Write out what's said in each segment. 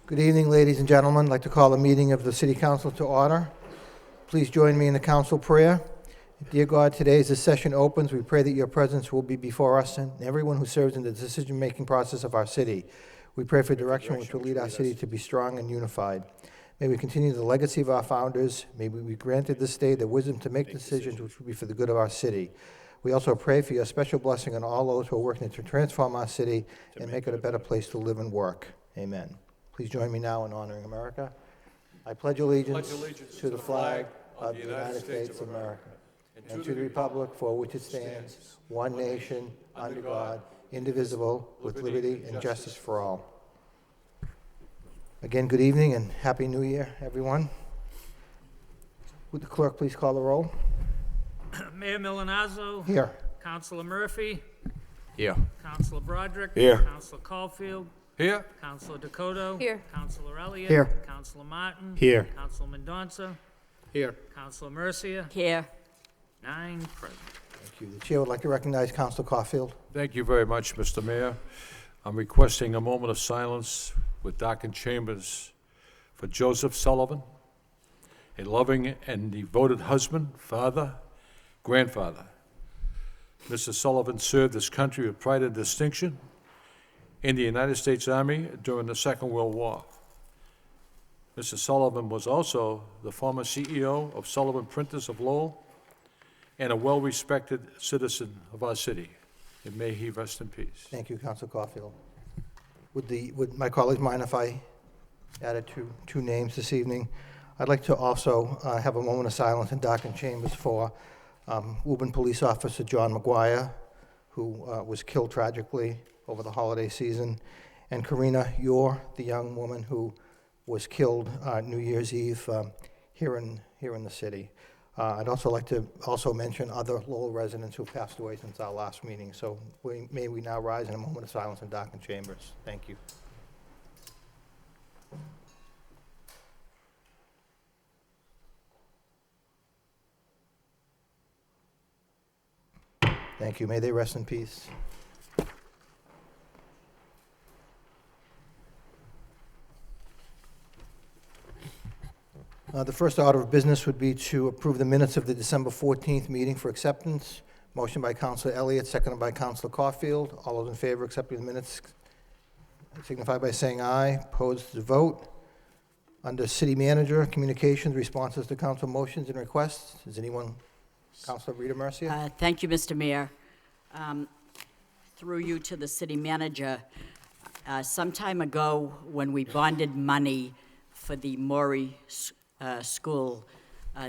Good evening, ladies and gentlemen. I'd like to call the meeting of the City Council to order. Please join me in the council prayer. Dear God, today as this session opens, we pray that your presence will be before us and everyone who serves in the decision-making process of our city. We pray for direction which will lead our city to be strong and unified. May we continue the legacy of our founders. May we be granted this day the wisdom to make decisions which will be for the good of our city. We also pray for your special blessing on all those who are working to transform our city and make it a better place to live and work. Amen. Please join me now in honoring America. I pledge allegiance to the flag of the United States of America and to the republic for which it stands, one nation, under God, indivisible, with liberty and justice for all. Again, good evening and Happy New Year, everyone. Would the clerk please call the roll? Mayor Milanazzo. Here. Councilor Murphy. Here. Councilor Broderick. Here. Councilor Caulfield. Here. Councilor Dakota. Here. Councilor Elliott. Here. Councilor Martin. Here. Councilor Mendonça. Here. Councilor Mercia. Here. 9 present. Thank you. The chair would like to recognize Councilor Caulfield. Thank you very much, Mr. Mayor. I'm requesting a moment of silence with darkened chambers for Joseph Sullivan, a loving and devoted husband, father, grandfather. Mr. Sullivan served his country with pride and distinction in the United States Army during the Second World War. Mr. Sullivan was also the former CEO of Sullivan Printers of Lowell and a well-respected citizen of our city. And may he rest in peace. Thank you, Councilor Caulfield. Would my colleagues mind if I added two names this evening? I'd like to also have a moment of silence in darkened chambers for Woburn Police Officer John McGuire, who was killed tragically over the holiday season, and Karina Yor, the young woman who was killed New Year's Eve here in the city. I'd also like to mention other Lowell residents who passed away since our last meeting. So may we now rise in a moment of silence in darkened chambers. Thank you. Thank you. May they rest in peace. The first order of business would be to approve the minutes of the December 14th meeting for acceptance. Motion by Councilor Elliott, seconded by Councilor Caulfield. All those in favor of accepting the minutes signify by saying aye. Opposed to vote. Under City Manager, Communications, responses to council motions and requests. Is anyone? Councilor Rita Mercia? Thank you, Mr. Mayor. Through you to the city manager, some time ago when we bonded money for the Maury School,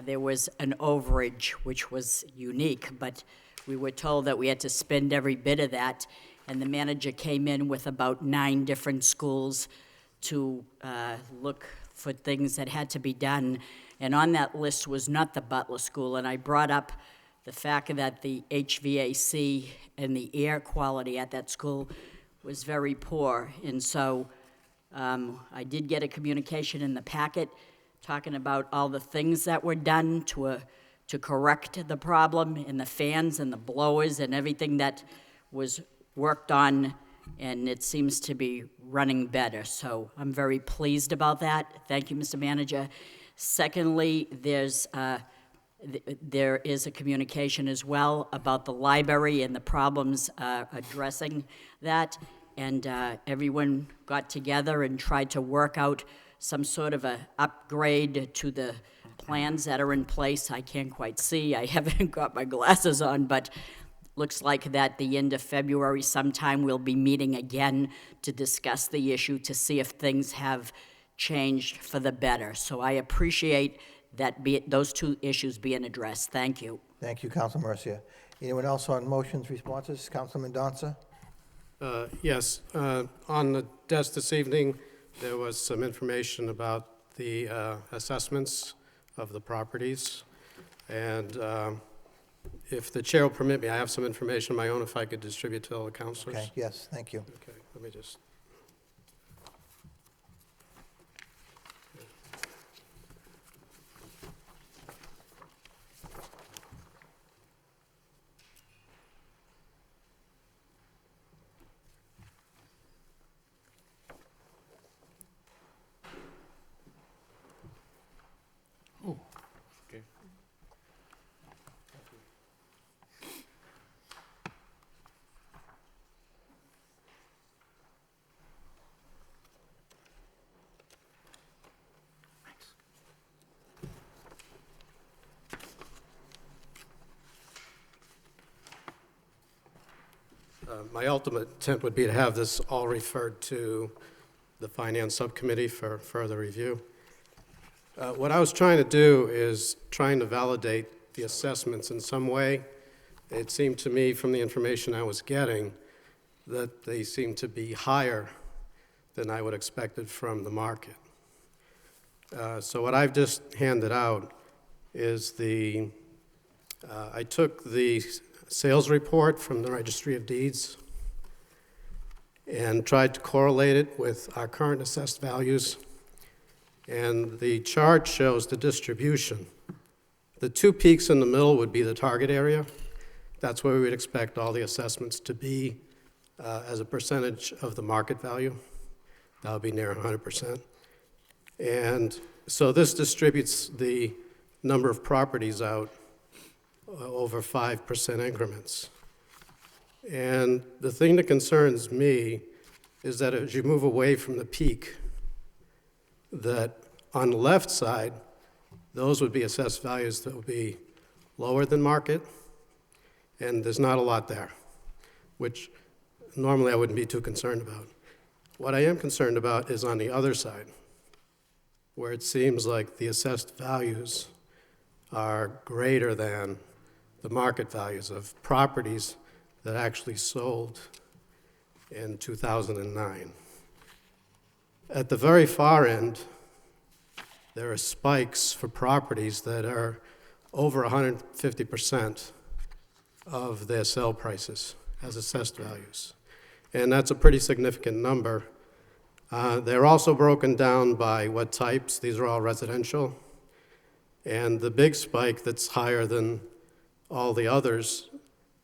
there was an overage which was unique, but we were told that we had to spend every bit of that, and the manager came in with about 9 different schools to look for things that had to be done, and on that list was not the Butler School, and I brought up the fact that the HVAC and the air quality at that school was very poor, and so I did get a communication in the packet talking about all the things that were done to correct the problem, and the fans and the blowers and everything that was worked on, and it seems to be running better. So I'm very pleased about that. Thank you, Mr. Manager. Secondly, there is a communication as well about the library and the problems addressing that, and everyone got together and tried to work out some sort of a upgrade to the plans that are in place. I can't quite see. I haven't got my glasses on, but looks like that the end of February sometime we'll be meeting again to discuss the issue to see if things have changed for the better. So I appreciate that those 2 issues being addressed. Thank you. Thank you, Councilor Mercia. Anyone else on motions, responses? Councilor Mendonça? Yes. On the desk this evening, there was some information about the assessments of the properties. And if the chair will permit me, I have some information of my own if I could distribute to all the councilors. Okay, yes, thank you. Okay, let me just... My ultimate intent would be to have this all referred to the Finance Subcommittee for further review. What I was trying to do is trying to validate the assessments in some way. It seemed to me from the information I was getting that they seemed to be higher than I would expected from the market. So what I've just handed out is I took the sales report from the Registry of Deeds and tried to correlate it with our current assessed values. And the chart shows the distribution. The two peaks in the middle would be the target area. That's where we would expect all the assessments to be as a percentage of the market value. That would be near 100%. And so this distributes the number of properties out over 5% increments. And the thing that concerns me is that as you move away from the peak, that on the left side, those would be assessed values that would be lower than market, and there's not a lot there, which normally I wouldn't be too concerned about. What I am concerned about is on the other side, where it seems like the assessed values are greater than the market values of properties that actually sold in 2009. At the very far end, there are spikes for properties that are over 150% of their sale prices as assessed values. And that's a pretty significant number. They're also broken down by what types. These are all residential. And the big spike that's higher than all the others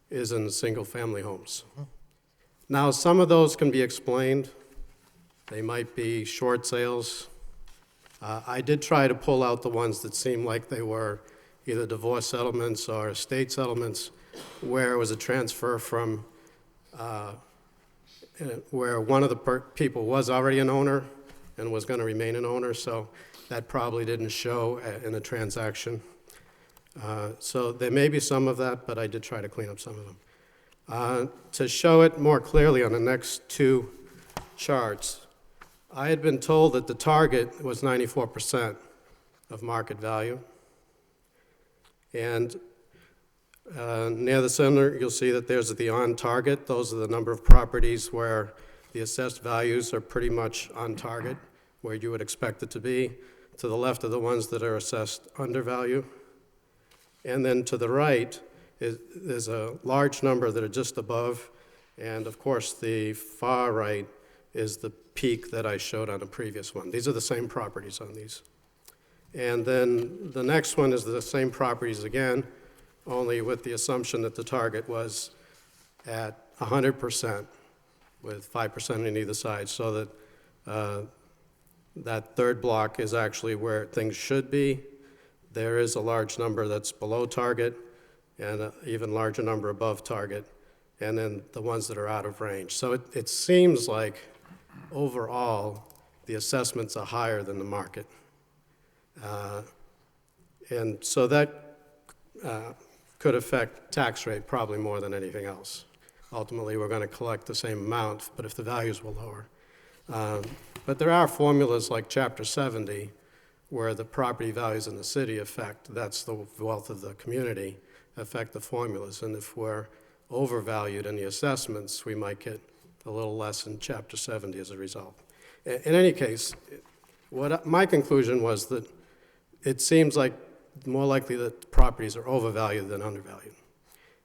is in the single-family homes. Now, some of those can be explained. They might be short sales. I did try to pull out the ones that seemed like they were either divorce settlements or estate settlements, where it was a transfer from where one of the people was already an owner and was going to remain an owner, so that probably didn't show in a transaction. So there may be some of that, but I did try to clean up some of them. To show it more clearly on the next two charts, I had been told that the target was 94% of market value. And near the center, you'll see that there's the on target. Those are the number of properties where the assessed values are pretty much on target, where you would expect it to be. To the left are the ones that are assessed under value. And then to the right, there's a large number that are just above. And of course, the far right is the peak that I showed on the previous one. These are the same properties on these. And then the next one is the same properties again, only with the assumption that the target was at 100% with 5% on either side, so that that third block is actually where things should be. There is a large number that's below target and an even larger number above target, and then the ones that are out of range. So it seems like overall the assessments are higher than the market. And so that could affect tax rate probably more than anything else. Ultimately, we're going to collect the same amount, but if the values were lower. But there are formulas like Chapter 70 where the property values in the city affect, that's the wealth of the community, affect the formulas. And if we're overvalued in the assessments, we might get a little less in Chapter 70 as a result. In any case, my conclusion was that it seems like more likely that properties are overvalued than undervalued.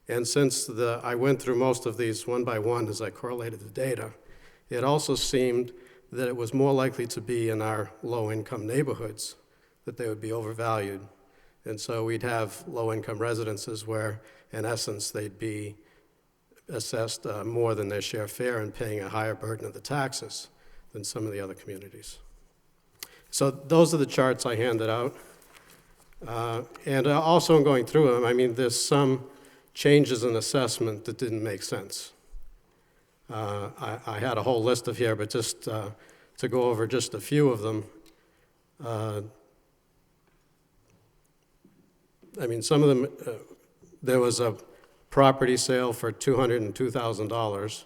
And since I went through most of these one by one as I correlated the data, it also seemed that it was more likely to be in our low-income neighborhoods that they would be overvalued. And so we'd have low-income residences where, in essence, they'd be assessed more than their share fare and paying a higher burden of the taxes than some of the other communities. So those are the charts I handed out. And also in going through them, I mean, there's some changes in assessment that didn't make sense. I had a whole list of here, but just to go over just a few of them. I mean, some of them, there was a property sale for $202,000.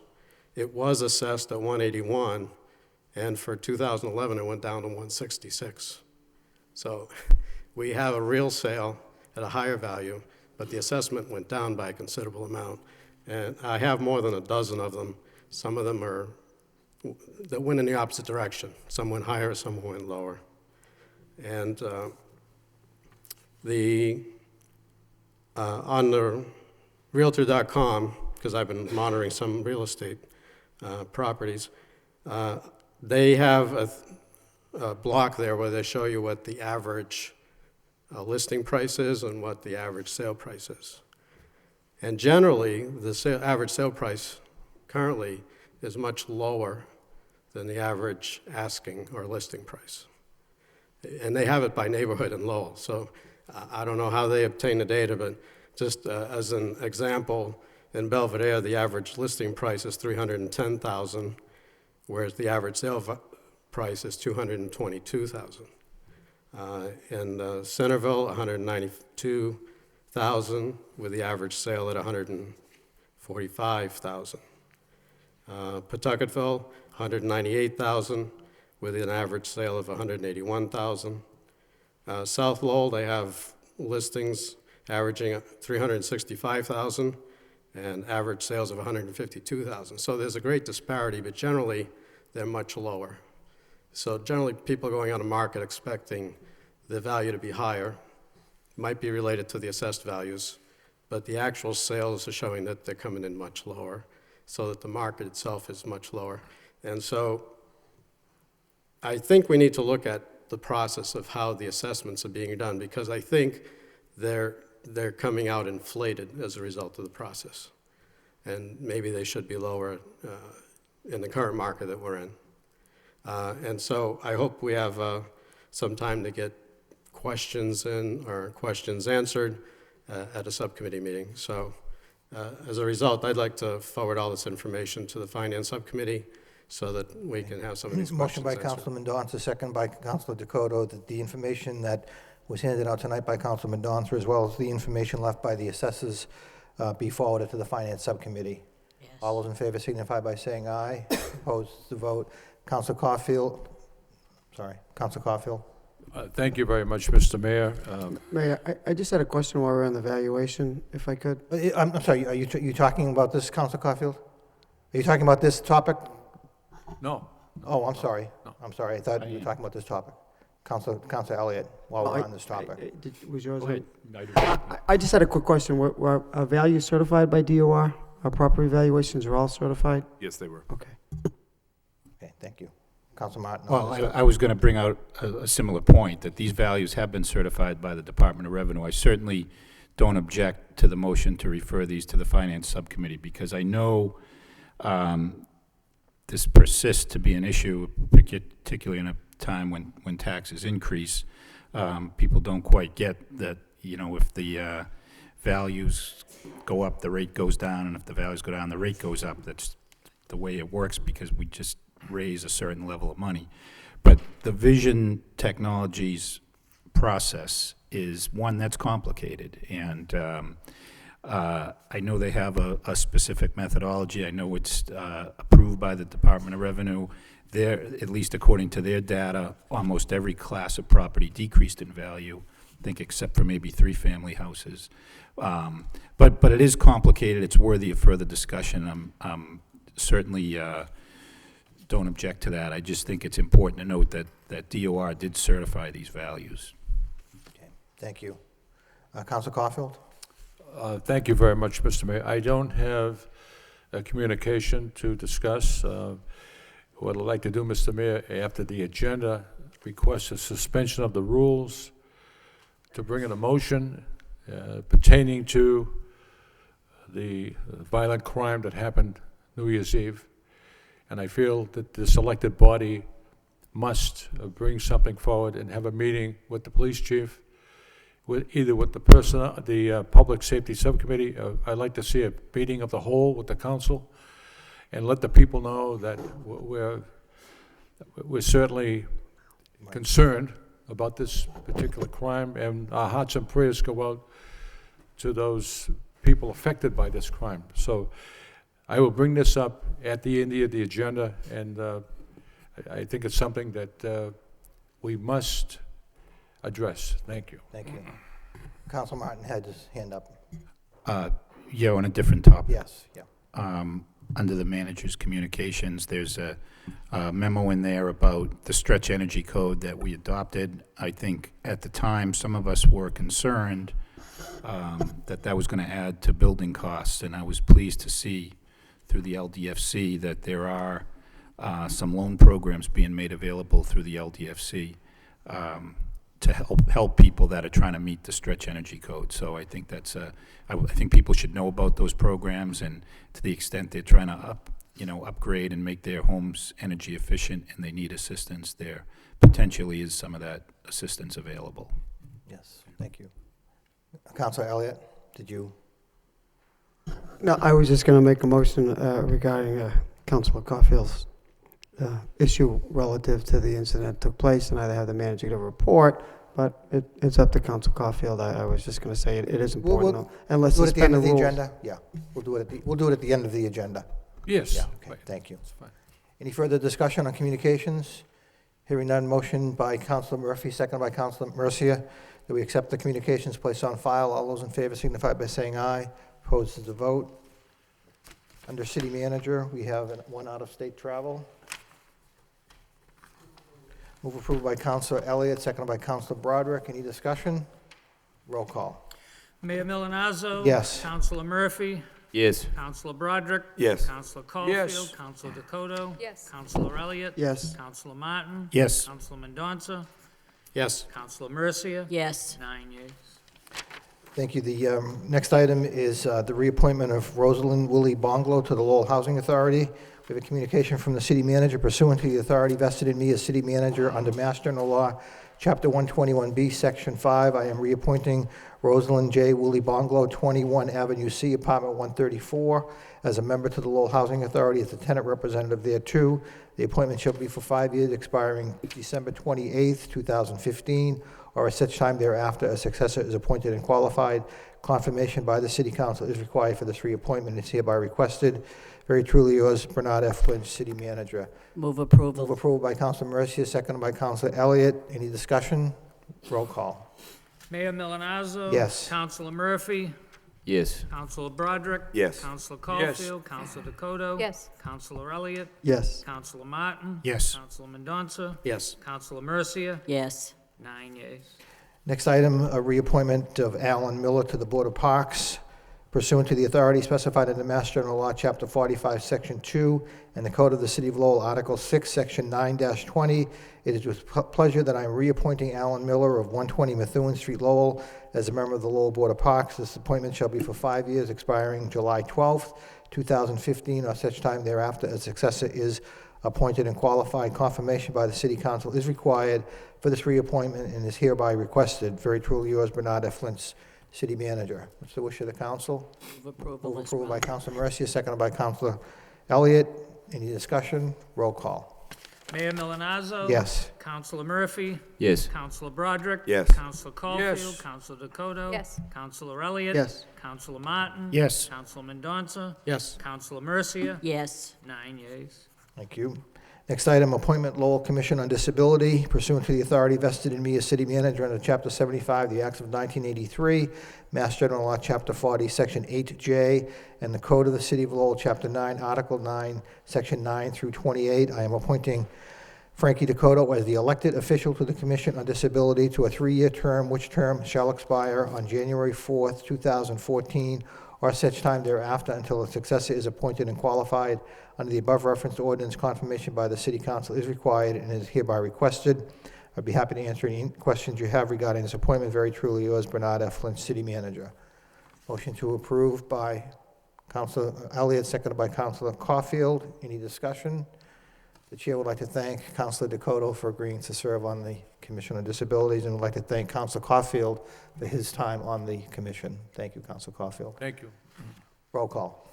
It was assessed at $181, and for 2011, it went down to $166. So we have a real sale at a higher value, but the assessment went down by a considerable amount. And I have more than a dozen of them. Some of them are that went in the opposite direction. Some went higher, some went lower. And on the Realtor.com, because I've been monitoring some real estate properties, they have a block there where they show you what the average listing price is and what the average sale price is. And generally, the average sale price currently is much lower than the average asking or listing price. And they have it by neighborhood in Lowell. So I don't know how they obtain the data, but just as an example, in Belvedere, the average listing price is $310,000, whereas the average sale price is $222,000. In Centerville, $192,000, with the average sale at $145,000. Pawtucketville, $198,000, with an average sale of $181,000. South Lowell, they have listings averaging $365,000 and average sales of $152,000. So there's a great disparity, but generally they're much lower. So generally people are going on the market expecting the value to be higher. Might be related to the assessed values, but the actual sales are showing that they're coming in much lower, so that the market itself is much lower. And so I think we need to look at the process of how the assessments are being done, because I think they're coming out inflated as a result of the process. And maybe they should be lower in the current market that we're in. And so I hope we have some time to get questions in or questions answered at a subcommittee meeting. So as a result, I'd like to forward all this information to the Finance Subcommittee so that we can have some of these Motion questions by answered. Councilman Donza, second by Councilor Dakota, that the information that was handed out tonight by Councilman Donza, as well as the information left by the assessors, be forwarded to the Finance Subcommittee. Yes. All those in favor signify by saying aye. Opposed, the vote. Councilor Caulfield, Councilor Caulfield. Thank you very much, Mr. Mayor. Mayor, I just had a question while we're on the valuation, if I could. I'm sorry, are you talking about this, Councilor Caulfield? Are you talking about this topic? No. Oh, I'm sorry. No. I'm sorry. I thought you were talking about this topic. Councilor Elliott, while we're on this topic. Was yours? Go ahead. I just had a quick question. Were our values certified by DOR? Our property valuations are all certified? Yes, they were. Okay. Okay, thank you. Councilor Martin. Well, I was going to bring out a similar point, that these values have been certified by the Department of Revenue. I certainly don't object to the motion to refer these to the Finance Subcommittee, because I know this persists to be an issue, particularly in a time when taxes increase. People don't quite get that, you know, if the values go up, the rate goes down, and if the values go down, the rate goes up. That's the way it works, because we just raise a certain level of money. But the Vision Technologies process is one that's complicated, and I know they have a specific methodology. I know it's approved by the Department of Revenue. There, at least according to their data, almost every class of property decreased in value, I think, except for maybe 3-family houses. But it is complicated. It's worthy of further discussion. I'm certainly don't object to that. I just think it's important to note that DOR did certify these values. Okay, thank you. Councilor Caulfield? Thank you very much, Mr. Mayor. I don't have a communication to discuss. What I'd like to do, Mr. Mayor, after the agenda, request a suspension of the rules to bring in a motion pertaining to the violent crime that happened New Year's Eve. And I feel that the selected body must bring something forward and have a meeting with the police chief, either with the Public Safety Subcommittee. I'd like to see a meeting of the whole with the council, and let the people know that we're certainly concerned about this particular crime, and our hearts and prayers go out to those people affected by this crime. So I will bring this up at the end of the agenda, and I think it's something that we must address. Thank you. Thank you. Council Martin had his hand up. Yeah, on a different topic. Yes, yeah. Under the manager's communications, there's a memo in there about the stretch energy code that we adopted. I think at the time, some of us were concerned that that was going to add to building costs, and I was pleased to see through the LDFC that there are some loan programs being made available through the LDFC to help people that are trying to meet the stretch energy code. So I think that's I think people should know about those programs, and to the extent they're trying to upgrade and make their homes energy efficient and they need assistance, there potentially is some of that assistance available. Yes, thank you. Councilor Elliott, did you? No, I was just going to make a motion regarding Councilor Caulfield's issue relative to the incident that took place, and I have the manager give a report, but it's up to Council Caulfield. I was just going to say it is important, though, unless Do it at the end suspend the of the rules. agenda? Yeah, we'll do it at the end of the agenda. Yes. Yeah, okay, Right. thank you. That's fine. Any further discussion on communications? Hearing none, motion by Councilor Murphy, second by Councilor Mercia, that we accept the communications placed on file. All those in favor signify by saying aye. Opposed is the vote. Under city manager, we have one out-of-state travel. Move approved by Councilor Elliott, seconded by Councilor Broderick. Any discussion? Roll call. Mayor Milonazo. Yes. Councilor Murphy. Yes. Councilor Broderick. Yes. Councilor Caulfield. Yes. Councilor Dakota. Yes. Councilor Elliott. Yes. Councilor Martin. Yes. Councilor Mendoza. Yes. Councilor Mercia. Yes. 9 yeas. Thank you. The next item is the reappointment of Rosalind Willie Bonglo to the Lowell Housing Authority. We have a communication from the city manager pursuant to the authority vested in me as city manager under Mass General Law, Chapter 121B, Section 5. I am reappointing Rosalind J. Willie Bonglo, 21 Avenue C, Apartment 134, as a member to the Lowell Housing Authority as a tenant representative thereto. The appointment shall be for 5 years, expiring December 28th, 2015, or at such time thereafter a successor is appointed and qualified. Confirmation by the City Council is required for this reappointment. It's hereby requested. Very truly yours, Bernard F. Lynch, City Manager. Move approval. Move approval by Councilor Mercia, seconded by Councilor Elliott. Any discussion? Roll call. Mayor Milonazo. Yes. Councilor Murphy. Yes. Councilor Broderick. Yes. Councilor Caulfield. Councilor Dakota. Yes. Councilor Elliott. Yes. Councilor Martin. Yes. Councilor Mendoza. Yes. Councilor Mercia. Yes. 9 yeas. Next item, a reappointment of Alan Miller to the Board of Parks pursuant to the authority specified in the Mass General Law, Chapter 45, Section 2, and the Code of the City of Lowell, Article 6, Section 9-20. It is with pleasure that I am reappointing Alan Miller of 120 Methuen Street, Lowell, as a member of the Lowell Board of Parks. This appointment shall be for 5 years, expiring July 12th, 2015, or such time thereafter a successor is appointed and qualified. Confirmation by the City Council is required for this reappointment and is hereby requested. Very truly yours, Bernard F. Lynch, City Manager. What's the wish of the council? Move approval Move as approval well. by Councilor Mercia, seconded by Councilor Elliott. Any discussion? Roll call. Mayor Milonazo. Yes. Councilor Murphy. Yes. Councilor Broderick. Yes. Councilor Caulfield. Yes. Councilor Dakota. Yes. Councilor Elliott. Yes. Councilor Martin. Yes. Councilor Mendoza. Yes. Councilor Mercia. Yes. 9 yeas. Thank you. Next item, appointment Lowell Commission on Disability pursuant to the authority vested in me as city manager under Chapter 75, the Acts of 1983, Mass General Law, Chapter 40, Section 8J, and the Code of the City of Lowell, Chapter 9, Article 9, Section 9 through 28. I am appointing Frankie Dakota as the elected official to the Commission on Disability to a 3-year term, which term shall expire on January 4th, 2014, or such time thereafter until a successor is appointed and qualified. Under the above referenced ordinance, confirmation by the City Council is required and is hereby requested. I'd be happy to answer any questions you have regarding this appointment. Very truly yours, Bernard F. Lynch, City Manager. Motion to approve by Councilor Elliott, seconded by Councilor Caulfield. Any discussion? The chair would like to thank Councilor Dakota for agreeing to serve on the Commission on Disabilities, and would like to thank Councilor Caulfield for his time on the commission. Thank you, Councilor Caulfield. Thank you. Roll call.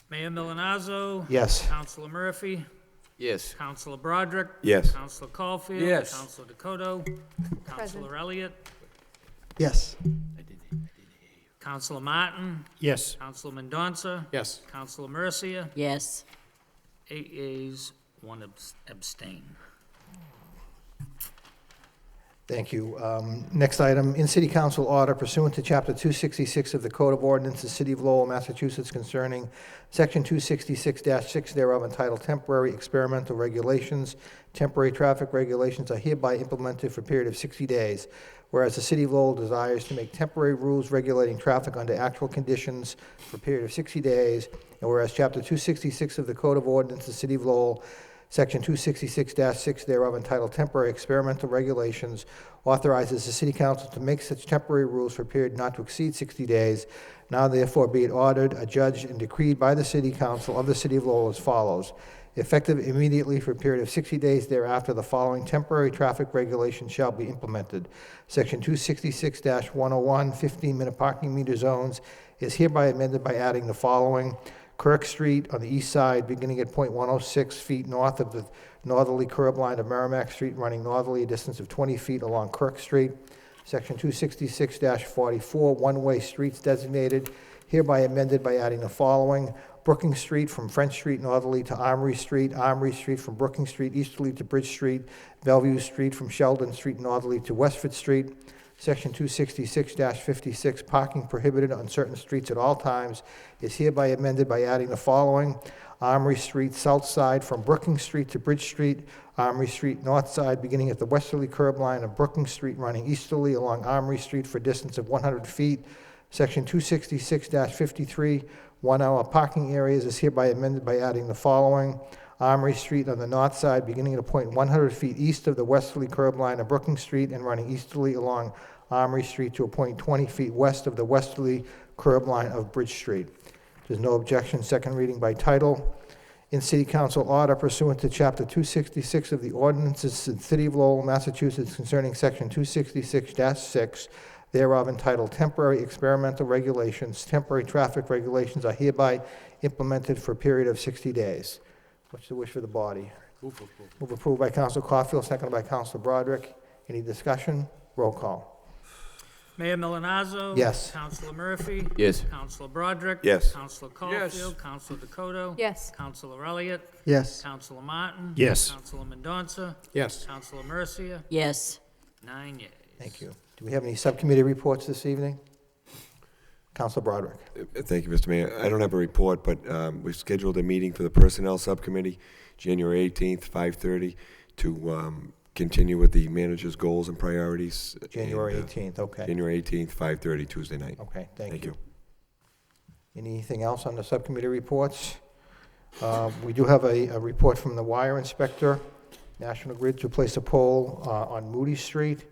Mayor Milonazo. Yes. Councilor Murphy. Yes. Councilor Broderick. Yes. Councilor Caulfield. Yes. Councilor Dakota. Councilor Elliott. Yes. Counselor Martin, Yes. Counselor Mendonça, Yes. Counselor Mercia, Yes. 8 yeas, 1 abstain. Thank you. Next item, in City Council order pursuant to Chapter 266 of the Code of Ordinances, City of Lowell, Massachusetts, concerning Section 266-6 thereof entitled Temporary Experimental Regulations. Temporary traffic regulations are hereby implemented for a period of 60 days. Whereas the City of Lowell desires to make temporary rules regulating traffic under actual conditions for a period of 60 days, and whereas Chapter 266 of the Code of Ordinances, City of Lowell, Section 266-6 thereof entitled Temporary Experimental Regulations authorizes the City Council to make such temporary rules for a period not to exceed 60 days. Now therefore be it ordered, adjudged, and decreed by the City Council of the City of Lowell as follows. Effective immediately for a period of 60 days thereafter, the following temporary traffic regulations shall be implemented. Section 266-101, 15-minute parking meter zones is hereby amended by adding the following. Kirk Street on the east side, beginning at .106 feet north of the northerly curb line of Merrimack Street, running northerly a distance of 20 feet along Kirk Street. Section 266-44, one-way streets designated, hereby amended by adding the following. Brookings Street from French Street northerly to Armory Street from Brookings Street easterly to Bridge Street, Bellevue Street from Sheldon Street northerly to Westford Street. Section 266-56, parking prohibited on certain streets at all times, is hereby amended by adding the following. Armory Street south side from Brookings Street to Bridge Street, Armory Street north side beginning at the westerly curb line of Brookings Street running easterly along Armory Street for a distance of 100 feet. Section 266-53, 1-hour parking areas is hereby amended by adding the following. Armory Street on the north side, beginning at a point 100 feet east of the westerly curb line of Brookings Street and running easterly along Armory Street to a point 20 feet west of the westerly curb line of Bridge Street. There's no objection. Second reading by title. In City Council order pursuant to Chapter 266 of the Ordinances of the City of Lowell, Massachusetts, concerning Section 266-6 thereof entitled Temporary Experimental Regulations, temporary traffic regulations are hereby implemented for a period of 60 days. What's the wish for the body? Move approval. Move approved by Council Caulfield, seconded by Council Broderick. Any discussion? Roll call. Mayor Milonazo. Yes. Counselor Murphy. Yes. Counselor Broderick. Yes. Counselor Caulfield. Counselor Dakota. Yes. Counselor Elliott. Yes. Counselor Martin. Yes. Counselor Mendonça. Yes. Counselor Mercia. Yes. 9 yeas. Thank you. Do we have any subcommittee reports this evening? Council Broderick. Thank you, Mr. Mayor. I don't have a report, but we've scheduled a meeting for the Personnel Subcommittee, January 18th, 5:30, to continue with the manager's goals and priorities. January And, 18th, okay. January 18th, 5:30, Tuesday night. Okay, thank Thank you. you. Anything else on the subcommittee reports? We do have a report from the wire inspector, National Grid, to place a pole on Moody Street.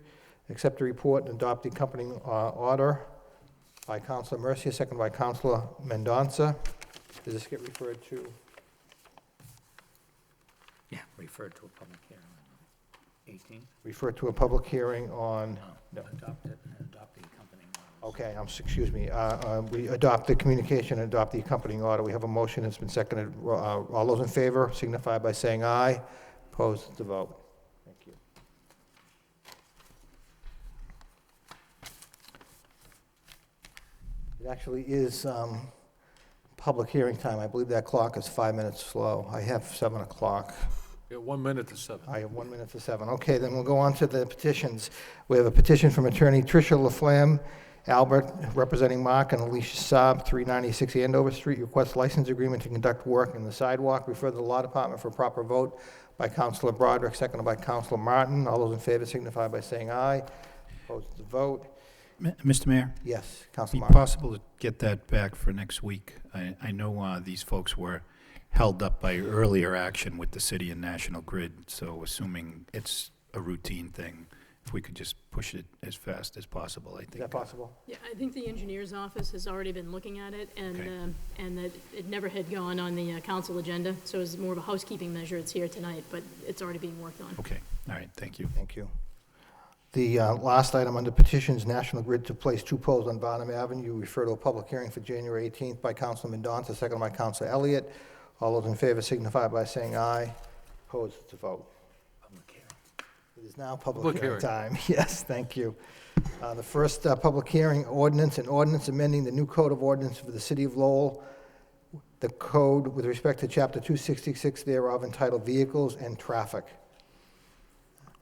Accept the report and adopt the accompanying order by Councilor Mercia, second by Councilor Mendonça. Does this get referred to? Yeah, referred to a public hearing on 18th. Refer to a public hearing on, No, adopt it and adopt the accompanying orders. okay, excuse me, we adopt the communication and adopt the accompanying order. We have a motion that's been seconded. All those in favor signify by saying aye. Opposed to vote. Thank you. It actually is public hearing time. I believe that clock is 5 minutes slow. I have 7 o'clock. Yeah, 1 minute to 7. I have 1 minute to 7. Okay, then we'll go on to the petitions. We have a petition from Attorney Tricia LaFlamme, Albert, representing Mark and Alicia Saab, 396 Andover Street, requests license agreement to conduct work in the sidewalk. Refer to the Law Department for proper vote by Councilor Broderick, seconded by Councilor Martin. All those in favor signify by saying aye. Opposed to vote. Mr. Mayor? Yes, Be Councilor Martin. possible to get that back for next week? I know these folks were held up by earlier action with the city and National Grid, so assuming it's a routine thing, if we could just push it as fast as possible, I Is think. that possible? Yeah, I think the engineer's office has already been looking at it, and, Okay. and that it never had gone on the council agenda, so it's more of a housekeeping measure. It's here tonight, but it's already being worked on. Okay, all right, thank you. Thank you. The last item under petitions, National Grid to place 2 poles on Barnum Avenue. Refer to a public hearing for January 18th by Councilor Mendonça, second by Councilor Elliott. All those in favor signify by saying aye. Opposed to vote. Public hearing. It is now public Public hearing hearing. time. Yes, thank you. The first public hearing, ordinance, an ordinance amending the new code of ordinance for the city of Lowell, the code with respect to Chapter 266 thereof entitled Vehicles and Traffic.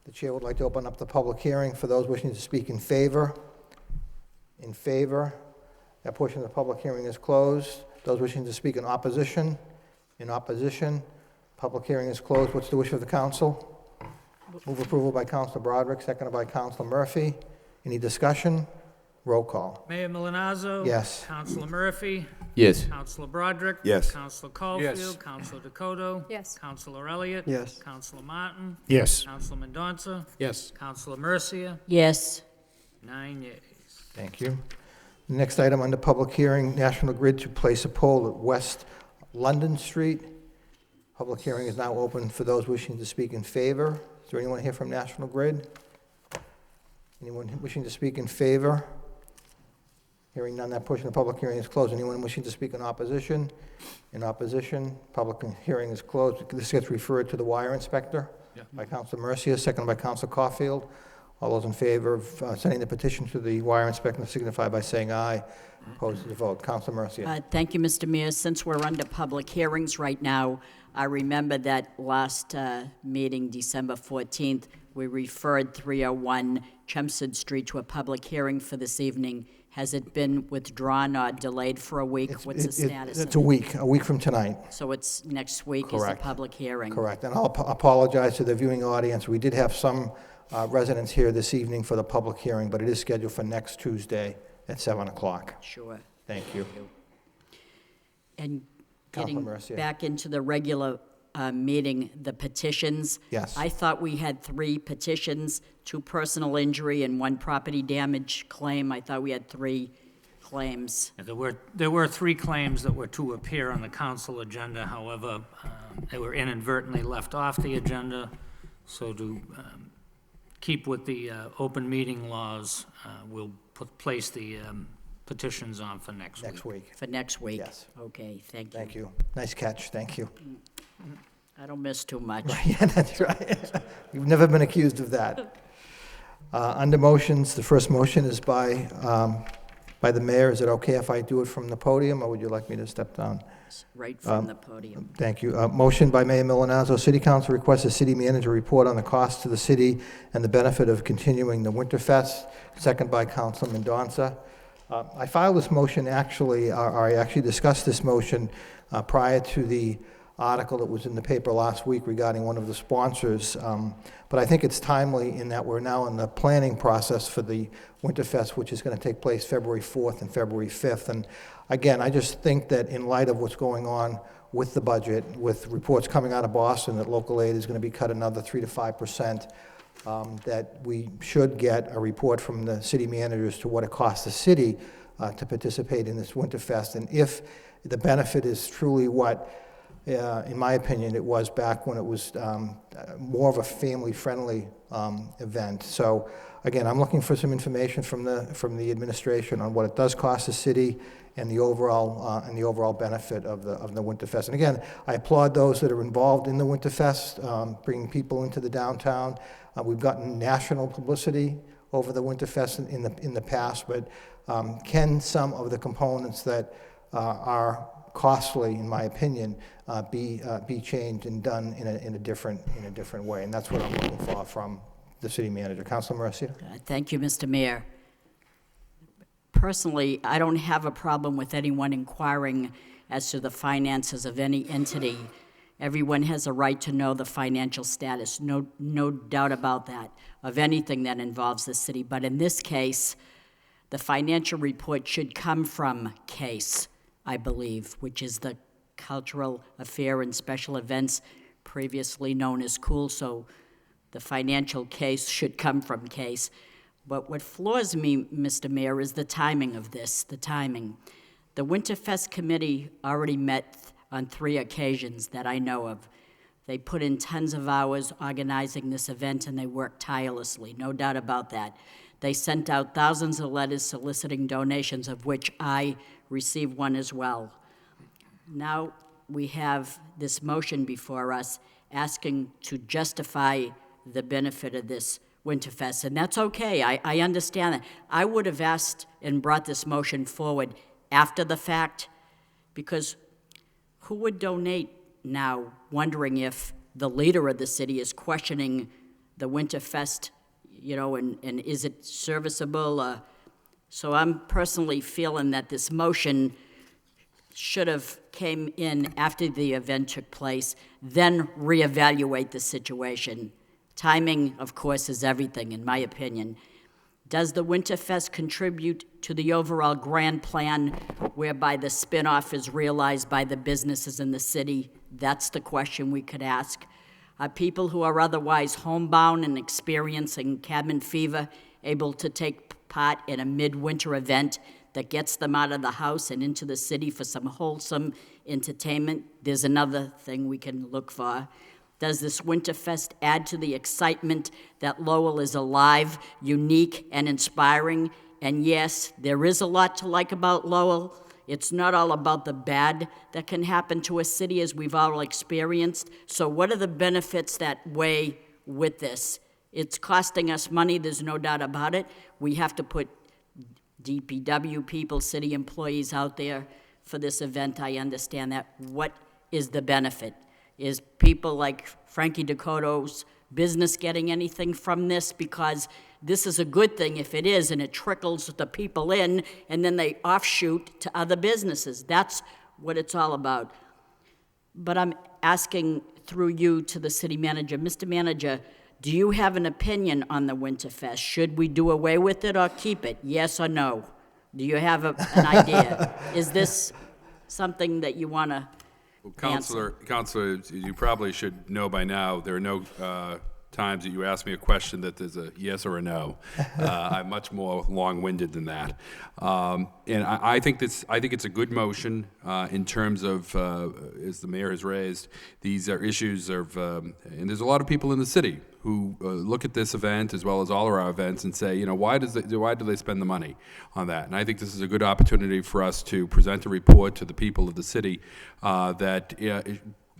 The chair would like to open up the public hearing for those wishing to speak in favor. In favor. That portion of the public hearing is closed. Those wishing to speak in opposition. In opposition. Public hearing is closed. What's the wish of the council? Move approval by Councilor Broderick, seconded by Councilor Murphy. Any discussion? Roll call. Mayor Milonazo? Yes. Councilor Murphy? Yes. Councilor Broderick? Yes. Councilor Caulfield? Councilor Dakota? Yes. Councilor Elliott? Yes. Councilor Martin? Yes. Councilor Mendoza? Yes. Councilor Mercia? Yes. 9 yeas. Thank you. The next item under public hearing, National Grid to place a pole at West London Street. Public hearing is now open for those wishing to speak in favor. Is there anyone here from National Grid? Anyone wishing to speak in favor? Hearing none, that portion of the public hearing is closed. Anyone wishing to speak in opposition? In opposition, public hearing is closed. This gets referred to the wire inspector by Councilor Mercia, seconded by Councilor Caulfield. All those in favor of sending the petition to the wire inspector signify by saying aye. Opposed to the vote. Councilor Mercia. Thank you, Mr. Mayor. Since we're under public hearings right now, I remember that last meeting, December 14th, we referred 301 Chelmsford Street to a public hearing for this evening. Has it been withdrawn or delayed for a week? What's the status It's of a it? week from tonight. So it's next week is the Correct. public hearing? Correct. And I'll apologize to the viewing audience. We did have some residents here this evening for the public hearing, but it is scheduled for next Tuesday at 7 o'clock. Sure. Thank you. And Councilor getting Mercier. back into the regular meeting, the petitions. Yes. I thought we had 3 petitions, 2 personal injury and 1 property damage claim. I thought we had 3 claims. Yeah, there were 3 claims that were to appear on the council agenda. However, they were inadvertently left off the agenda. So to keep with the open meeting laws, we'll place the petitions on for next week. Next week. For next week? Yes. Okay, thank you. Thank you. Nice catch. Thank you. I don't miss too much. Yeah, that's right. You've never been accused of that. Under motions, the first motion is by the mayor. Is it okay if I do it from the podium, or would you like me to step down? Right from the podium. Thank you. Motion by Mayor Milonazo. City Council requests the city manager report on the cost to the city and the benefit of continuing the Winterfest. Second by Councilor Mendoza. I filed this motion actually, or I actually discussed this motion prior to the article that was in the paper last week regarding one of the sponsors. But I think it's timely in that we're now in the planning process for the Winterfest, which is going to take place February 4th and February 5th. And again, I just think that in light of what's going on with the budget, with reports coming out of Boston that local aid is going to be cut another 3 to 5%, that we should get a report from the city managers to what it costs the city to participate in this Winterfest. And if the benefit is truly what, in my opinion, it was back when it was more of a family-friendly event. So again, I'm looking for some information from the administration on what it does cost the city and the overall benefit of the Winterfest. And again, I applaud those that are involved in the Winterfest, bringing people into the downtown. We've gotten national publicity over the Winterfest in the past, but can some of the components that are costly, in my opinion, be changed and done in a different way? And that's what I'm looking for from the city manager. Councilor Mercia. Thank you, Mr. Mayor. Personally, I don't have a problem with anyone inquiring as to the finances of any entity. Everyone has a right to know the financial status, no doubt about that, of anything that involves the city. But in this case, the financial report should come from CASE, I believe, which is the Cultural Affair and Special Events, previously known as COOL, so the financial case should come from CASE. But what floors me, Mr. Mayor, is the timing of this, the timing. The Winterfest Committee already met on 3 occasions that I know of. They put in tons of hours organizing this event, and they worked tirelessly, no doubt about that. They sent out thousands of letters soliciting donations, of which I received one as well. Now we have this motion before us asking to justify the benefit of this Winterfest, and that's okay. I understand that. I would have asked and brought this motion forward after the fact, because who would donate now, wondering if the leader of the city is questioning the Winterfest, you know, and is it serviceable? So I'm personally feeling that this motion should have came in after the event took place, then reevaluate the situation. Timing, of course, is everything, in my opinion. Does the Winterfest contribute to the overall grand plan whereby the spin-off is realized by the businesses in the city? That's the question we could ask. Are people who are otherwise homebound and experiencing cabin fever able to take part in a midwinter event that gets them out of the house and into the city for some wholesome entertainment? There's another thing we can look for. Does this Winterfest add to the excitement that Lowell is alive, unique, and inspiring? And yes, there is a lot to like about Lowell. It's not all about the bad that can happen to a city, as we've all experienced. So what are the benefits that weigh with this? It's costing us money, there's no doubt about it. We have to put DPW people, city employees out there for this event. I understand that. What is the benefit? Is people like Frankie Dakota's business getting anything from this? Because this is a good thing if it is, and it trickles the people in, and then they offshoot to other businesses. That's what it's all about. But I'm asking through you to the city manager. Mr. Manager, do you have an opinion on the Winterfest? Should we do away with it or keep it? Yes or no? Do you have an idea? Is this something that you want to Well, Counselor, you probably should know by now, there are no times that you ask me a question that there's a yes or a no. I'm much more long-winded than that. And I think it's a good motion in terms of, as the mayor has raised, these are issues of, and there's a lot of people in the city who look at this event as well as all of our events and say, you know, why do they spend the money on that? And I think this is a good opportunity for us to present a report to the people of the city that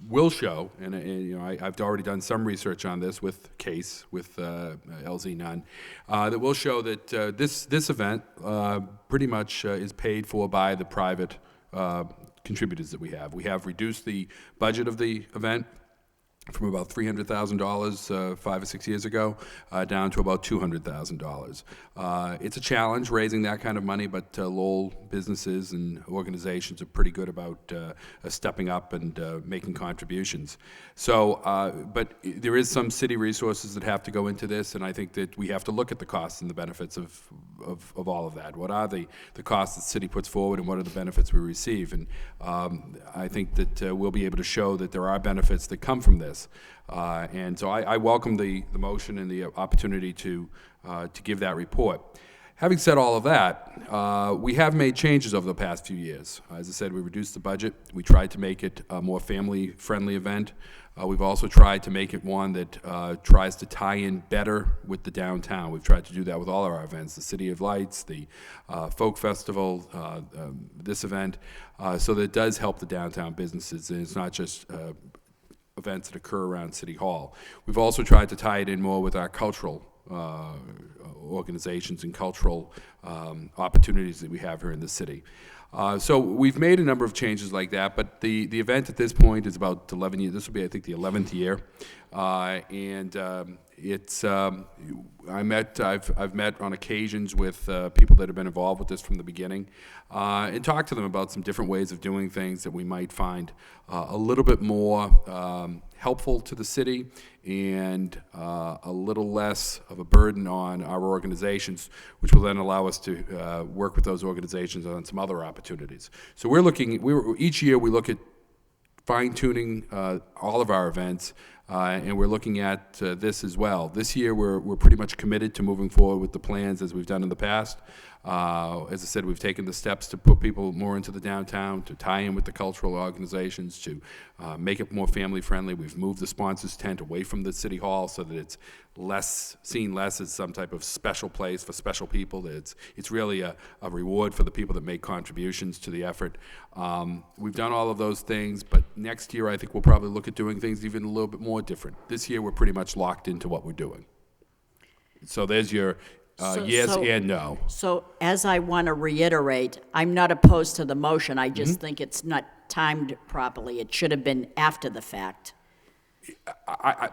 will show, and you know, I've already done some research on this with Case, with LZ Nunn, that will show that this event pretty much is paid for by the private contributors that we have. We have reduced the budget of the event from about $300,000 5 or 6 years ago down to about $200,000. It's a challenge raising that kind of money, but Lowell businesses and organizations are pretty good about stepping up and making contributions. So, but there is some city resources that have to go into this, and I think that we have to look at the costs and the benefits of all of that. What are the costs that the city puts forward, and what are the benefits we receive? And I think that we'll be able to show that there are benefits that come from this. And so I welcome the motion and the opportunity to give that report. Having said all of that, we have made changes over the past few years. As I said, we reduced the budget. We tried to make it a more family-friendly event. We've also tried to make it one that tries to tie in better with the downtown. We've tried to do that with all of our events, the City of Lights, the Folk Festival, this event, so that it does help the downtown businesses, and it's not just events that occur around City Hall. We've also tried to tie it in more with our cultural organizations and cultural opportunities that we have here in the city. So we've made a number of changes like that, but the event at this point is about 11 years. This will be, I think, the 11th year, and it's. I've met on occasions with people that have been involved with this from the beginning, and talked to them about some different ways of doing things that we might find a little bit more helpful to the city and a little less of a burden on our organizations, which will then allow us to work with those organizations on some other opportunities. So each year we look at fine-tuning all of our events, and we're looking at this as well. This year we're pretty much committed to moving forward with the plans as we've done in the past. As I said, we've taken the steps to put people more into the downtown, to tie in with the cultural organizations, to make it more family-friendly. We've moved the sponsors tent away from the City Hall so that it's seen less as some type of special place for special people. That it's really a reward for the people that make contributions to the effort. We've done all of those things, but next year I think we'll probably look at doing things even a little bit more more different. This year, we're pretty much locked into what we're doing. So there's your yes and no. So as I want to reiterate, I'm not opposed to the motion. I just think it's not timed properly. It should have been after the fact. I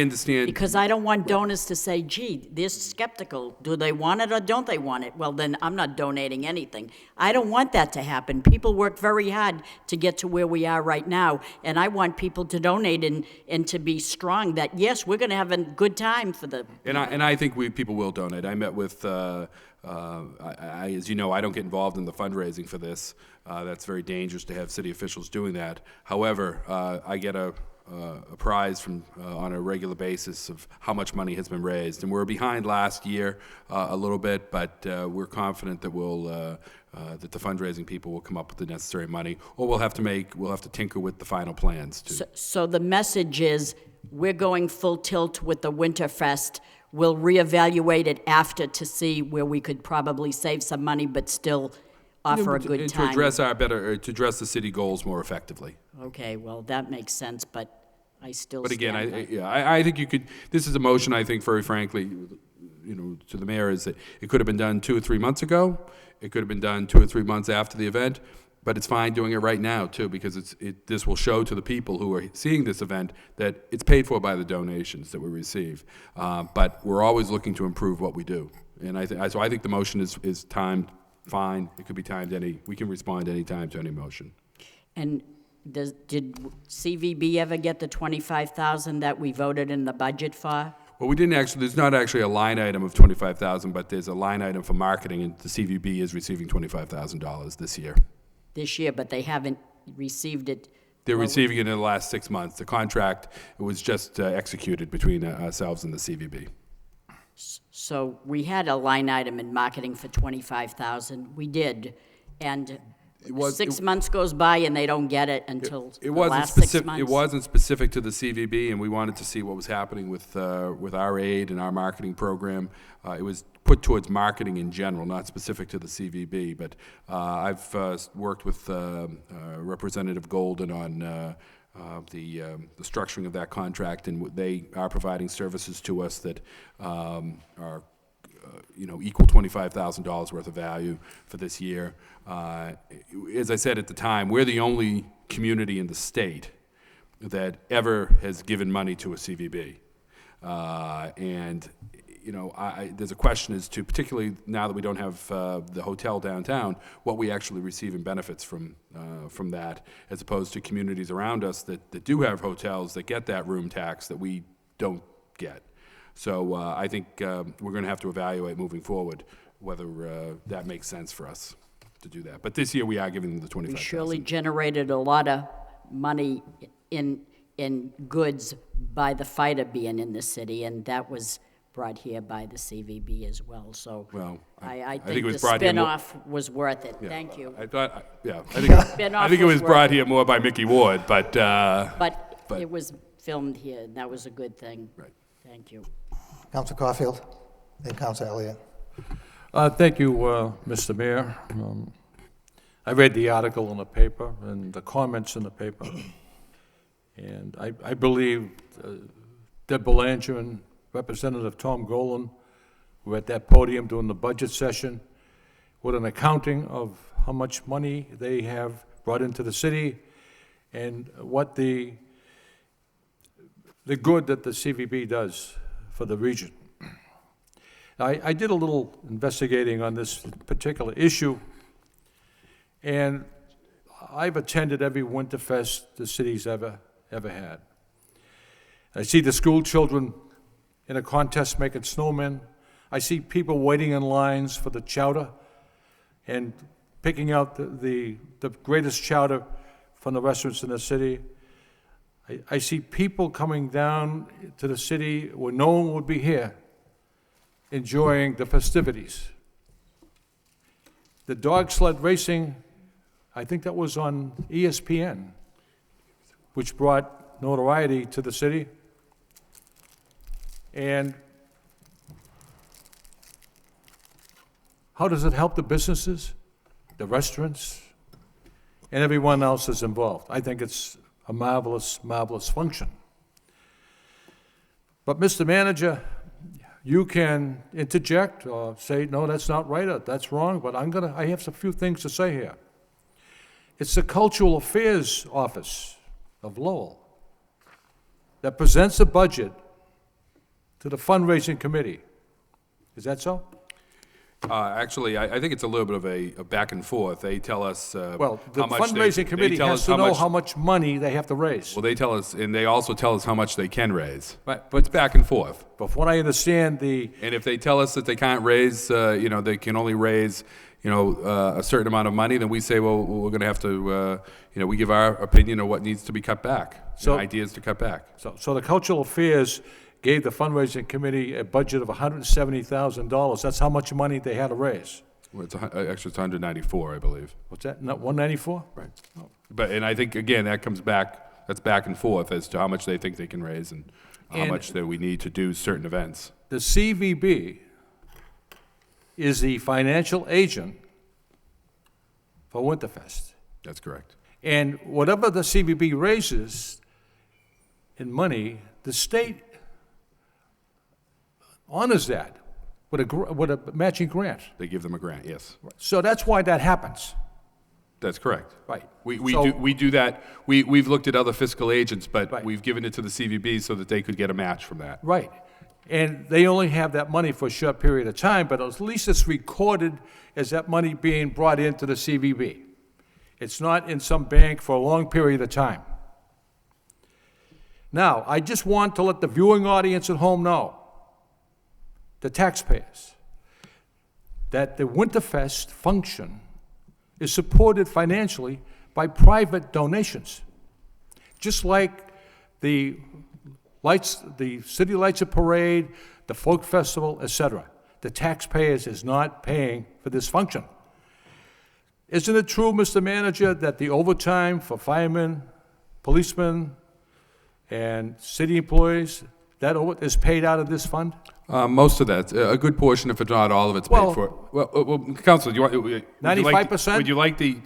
understand. Because I don't want donors to say, gee, they're skeptical. Do they want it or don't they want it? Well, then I'm not donating anything. I don't want that to happen. People work very hard to get to where we are right now, and I want people to donate and to be strong that, yes, we're going to have a good time for the... And I think people will donate. I met with, as you know, I don't get involved in the fundraising for this. That's very dangerous to have city officials doing that. However, I get a prize from on a regular basis of how much money has been raised, and we're behind last year a little bit, but we're confident that that the fundraising people will come up with the necessary money, or we'll have to tinker with the final plans too. So the message is, we're going full tilt with the Winterfest. We'll reevaluate it after to see where we could probably save some money, but still offer a good time. To address the city goals more effectively. Okay, well, that makes sense, but I still But again, stand by- I think you could, this is a motion, I think, very frankly, to the mayor, is that it could have been done 2 or 3 months ago. It could have been done 2 or 3 months after the event, but it's fine doing it right now, too, because this will show to the people who are seeing this event that it's paid for by the donations that we receive. But we're always looking to improve what we do. And so I think the motion is timed fine. It could be timed we can respond anytime to any motion. And did CVB ever get the $25,000 that we voted in the budget for? Well, there's not actually a line item of $25,000, but there's a line item for marketing, and the CVB is receiving $25,000 this year. This year, but they haven't received it. They're receiving it in the last 6 months. The contract was just executed between ourselves and the CVB. So we had a line item in marketing for $25,000. We did, and 6 months goes by and they don't get it until the last 6 months. It wasn't specific to the CVB, and we wanted to see what was happening with our aid and our marketing program. It was put towards marketing in general, not specific to the CVB. But I've worked with Representative Golden on the structuring of that contract, and they are providing services to us that are equal $25,000 worth of value for this year. As I said at the time, we're the only community in the state that ever has given money to a CVB. There's a question as to, particularly now that we don't have the hotel downtown, what we actually receive in benefits from that, as opposed to communities around us that do have hotels that get that room tax that we don't get. So I think we're going to have to evaluate moving forward whether that makes sense for us to do that. But this year we are giving them the $25,000. We surely generated a lot of money in goods by the fighter being in the city, and that was brought here by the CVB as well. So I think the spin-off was worth it. Yeah, Thank you. I think it was brought here more by Mickey Ward, but it was filmed here, and that was a good thing. Right. Thank you. Council Caulfield, then Council Elliott. Thank you, Mr. Mayor. I read the article in the paper and the comments in the paper, and I believe Deb Belanger and Representative Tom Golan were at that podium during the budget session with an accounting of how much money they have brought into the city and what the good that the CVB does for the region. I did a little investigating on this particular issue, and I've attended every Winterfest the city's ever had. I see the school children in a contest making snowmen. I see people waiting in lines for the chowder and picking out the greatest chowder from the restaurants in the city. I see people coming down to the city where no one would be here, enjoying the festivities. The dog sled racing, I think that was on ESPN, which brought notoriety to the city. And how does it help the businesses, the restaurants, and everyone else that's involved? I think it's a marvelous, marvelous function. But, Mr. Manager, you can interject or say, no, that's not right, or that's wrong, but I have a few things to say here. It's the Cultural Affairs Office of Lowell that presents the budget to the fundraising committee. Is that so? Actually, I think it's a little bit of a back and forth. They tell us Well, the how much fundraising committee has to know how much money they have to raise. Well, they tell us, and they also tell us how much they can raise. But It's back and forth. from what I understand, And if they tell us that they can't raise, they can only raise, a certain amount of money, then we say, well, we're going to have to, we give our opinion of what needs to be cut back, ideas to cut back. so the Cultural Affairs gave the fundraising committee a budget of $170,000. That's how much money they had to raise. Well, actually, it's 194, I believe. What's that, not 194? Right. And I think, again, that's back and forth as to how much they think they can raise and how And- much that we need to do certain events. The CVB is the financial agent for Winterfest. That's correct. And whatever the CVB raises in money, the state honors that with a matching grant. They give them a grant, yes. So that's why that happens. That's correct. Right. We do that. We've looked at other fiscal agents, but Right. we've given it to the CVB so that they could get a match from that. Right. And they only have that money for a short period of time, but at least it's recorded as that money being brought into the CVB. It's not in some bank for a long period of time. Now, I just want to let the viewing audience at home know, the taxpayers, that the Winterfest function is supported financially by private donations. Just like the lights, the city lights a parade, the folk festival, etc. The taxpayers is not paying for this function. Isn't it true, Mr. Manager, that the overtime for firemen, policemen, and city employees, that is paid out of this fund? Most of that, a good portion, if not all of it's paid Well- for. Well, Council, would you like 95%? Would you like the?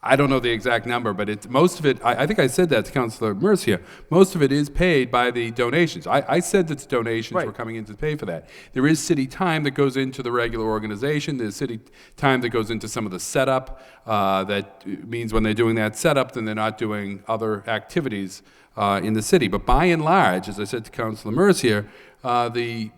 I don't know the exact number, but most of it. I think I said that to Councilor Mercia. Most of it is paid by the donations. I said that the donations Right. were coming in to pay for that. There is city time that goes into the regular organization. There's city time that goes into some of the setup. That means when they're doing that setup, then they're not doing other activities in the city. But by and large, as I said to Councilor Mercia, the